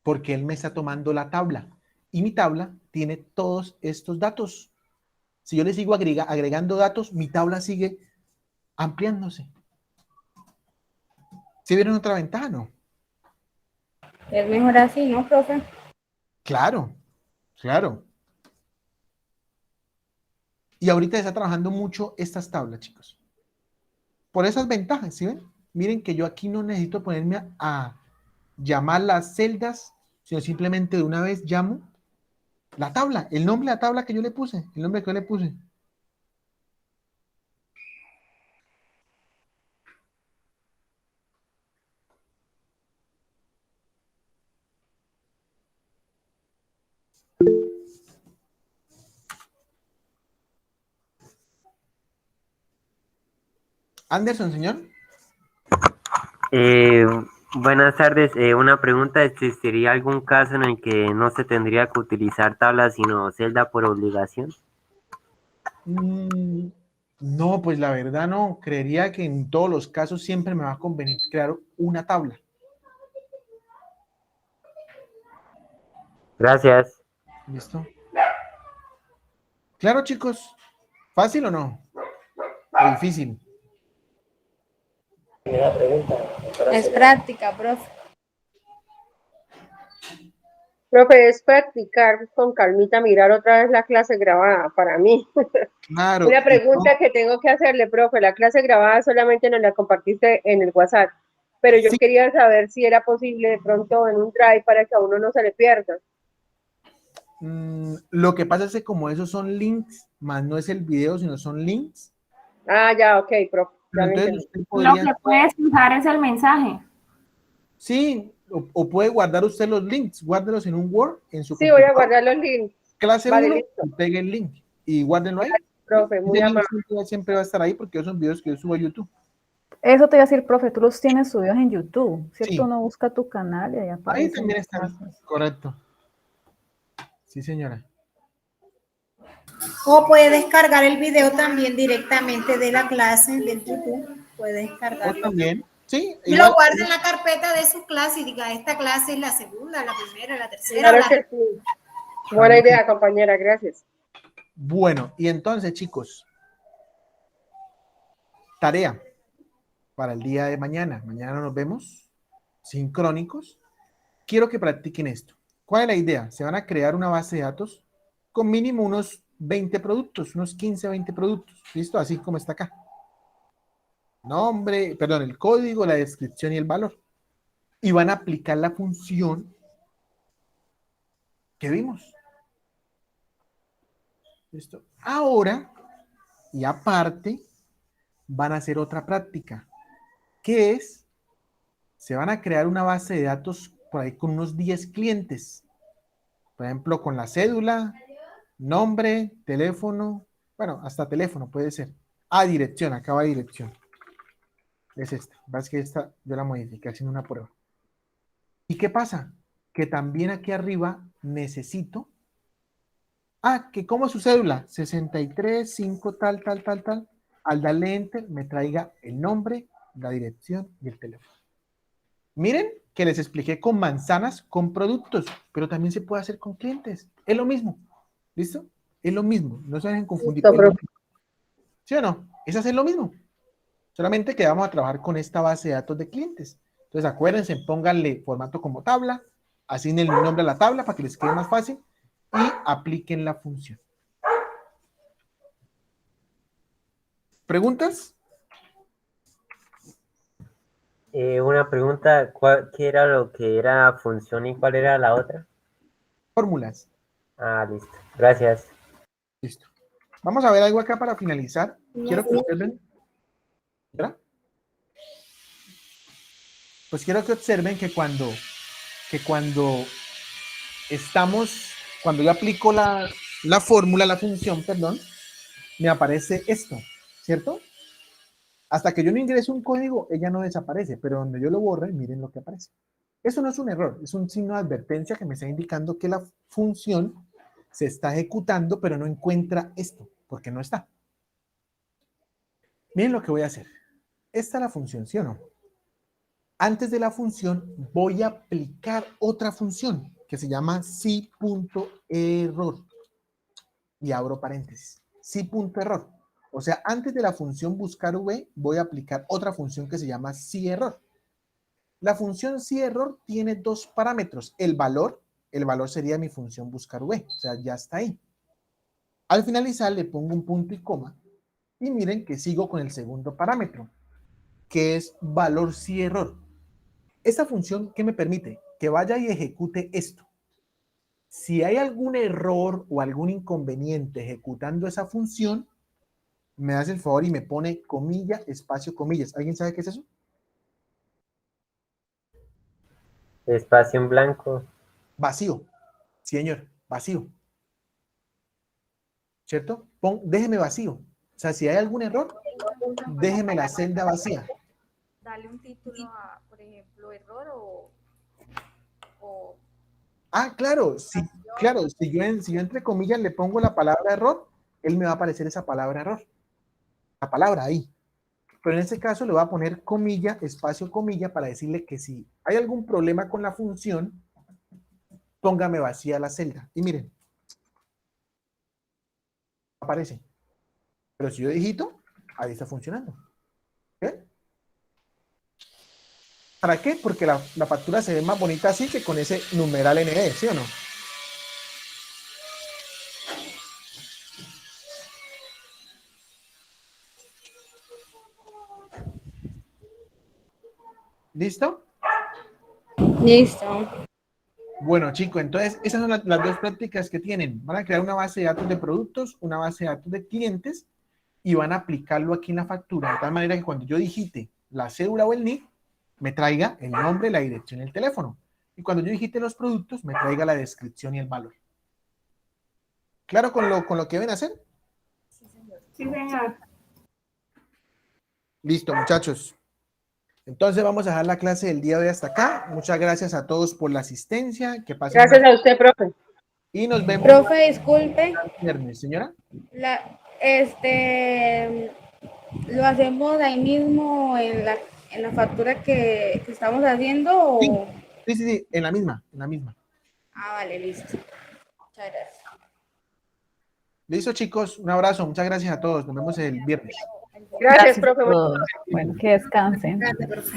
Porque él me está tomando la tabla. Y mi tabla tiene todos estos datos. Si yo le sigo agregando datos, mi tabla sigue ampliándose. ¿Sí vieron otra ventaja, no? Es mejor así, ¿no, profe? Claro, claro. Y ahorita está trabajando mucho estas tablas, chicos. Por esas ventajas, ¿sí ven? Miren que yo aquí no necesito ponerme a llamar las celdas, sino simplemente de una vez llamo la tabla, el nombre de la tabla que yo le puse, el nombre que yo le puse. Anderson, señor. Buenas tardes. Una pregunta, ¿existiría algún caso en el que no se tendría que utilizar tablas sino celda por obligación? No, pues la verdad no. Creería que en todos los casos siempre me va a convenir crear una tabla. Gracias. ¿Listo? Claro, chicos. ¿Fácil o no? ¿O difícil? Es práctica, profe. Profe, es practicar con calmita, mirar otra vez la clase grabada para mí. Claro. Una pregunta que tengo que hacerle, profe, la clase grabada solamente nos la compartiste en el WhatsApp, pero yo quería saber si era posible de pronto en un drive para que a uno no se le pierda. Lo que pasa es que como esos son links, más no es el video, sino son links. Ah, ya, ok, profe. Ya Entonces usted Lo podría... que puedes fijar es el mensaje. Sí, o puede guardar usted los links, guárdelos en un Word, en su Sí, voy a computador. guardar los links. Clase Vale, 1, listo. y pegue el link y guárdenlo ahí. Profe, muy Ese link amable. siempre va a estar ahí porque esos son videos que yo subo a YouTube. Eso te iba a decir, profe, tú los tienes subidos en YouTube, ¿cierto? Sí. Uno busca tu canal y ahí Ahí aparecen también las están, cosas. correcto. Sí, señora. O puede descargar el video también directamente de la clase del YouTube. Puede O descargarlo. también, sí. Y lo guarda en la carpeta de su clase y diga, esta clase es la segunda, la primera, la tercera. Claro que sí. Buena idea, compañera, gracias. Bueno, y entonces, chicos, tarea para el día de mañana. Mañana nos vemos sincrónicos. Quiero que practiquen esto. ¿Cuál es la idea? Se van a crear una base de datos con mínimo unos 20 productos, unos 15, 20 productos. ¿Listo? Así como está acá. Nombre, perdón, el código, la descripción y el valor. Y van a aplicar la función que vimos. ¿Listo? Ahora, y aparte, van a hacer otra práctica, que es, se van a crear una base de datos por ahí con unos 10 clientes. Por ejemplo, con la cédula, nombre, teléfono, bueno, hasta teléfono puede ser. Ah, dirección, acaba dirección. Es esta. Vas que esta yo la modifiqué haciendo una prueba. ¿Y qué pasa? Que también aquí arriba necesito. Ah, que como su cédula, 63, 5, tal. Al darle enter, me traiga el nombre, la dirección y el teléfono. Miren que les expliqué con manzanas, con productos, pero también se puede hacer con clientes. Es lo mismo. ¿Listo? Es lo mismo. No se dejen confundir. ¿Sí o no? Es hacer lo mismo. Solamente que vamos a trabajar con esta base de datos de clientes. Entonces, acuérdense, pónganle formato como tabla, asignen el nombre a la tabla para que les quede más fácil y apliquen la función. ¿Preguntas? Una pregunta, ¿qué era lo que era función y cuál era la otra? Fórmulas. Ah, listo. Gracias. Listo. Vamos a ver algo acá para finalizar. Quiero que observen. ¿Verdad? Pues quiero que observen que cuando yo aplico la fórmula, la función, perdón, me aparece esto, ¿cierto? Hasta que yo no ingreso un código, ella no desaparece, pero donde yo lo borre, miren lo que aparece. Eso no es un error, es un signo de advertencia que me está indicando que la función se está ejecutando, pero no encuentra esto, porque no está. Miren lo que voy a hacer. Esta es la función, ¿sí o no? Antes de la función voy a aplicar otra función que se llama si.error. Y abro paréntesis. Si.error. O sea, antes de la función buscar v, voy a aplicar otra función que se llama siError. La función siError tiene dos parámetros. El valor sería mi función buscar v. O sea, ya está ahí. Al finalizar le pongo un punto y coma. Y miren que sigo con el segundo parámetro, que es valor siError. Esta función, ¿qué me permite? Que vaya y ejecute esto. Si hay algún error o algún inconveniente ejecutando esa función, me hace el favor y me pone comilla, espacio, comillas. ¿Alguien sabe qué es eso? Espacio en blanco. Vacío. Sí, señor, vacío. ¿Cierto? Déjeme vacío. O sea, si hay algún error, déjeme la celda vacía. Dale un título a, por ejemplo, error o Ah, claro. Claro, si yo entre comillas le pongo la palabra error, él me va a aparecer esa palabra error. La palabra ahí. Pero en este caso le voy a poner comilla, espacio, comilla, para decirle que si hay algún problema con la función, póngame vacía la celda. Y miren, aparece. Pero si yo digito, ahí está funcionando. ¿Ok? ¿Para qué? Porque la factura se ve más bonita así que con ese numeral ND, ¿sí o no? ¿Listo? Listo. Bueno, chicos, entonces esas son las dos prácticas que tienen. Van a crear una base de datos de productos, una base de datos de clientes y van a aplicarlo aquí en la factura, de tal manera que cuando yo digite la cédula o el NIC, me traiga el nombre, la dirección y el teléfono. Y cuando yo digite los productos, me traiga la descripción y el valor. ¿Claro con lo que deben hacer? Sí, señor. Listo, muchachos. Entonces vamos a dejar la clase del día de hoy hasta acá. Muchas gracias a todos por la asistencia. Que pasen Gracias a usted, profe. Y nos vemos. Profe, disculpe. El viernes, señora. ¿Lo hacemos ahí mismo en la factura que estamos haciendo? ¿O? Sí, en la misma. Ah, vale, listo. Muchas gracias. Listo, chicos. Un abrazo. Muchas gracias a todos. Nos vemos el viernes. Gracias, profe. Bueno, que descansen. Gracias, profe.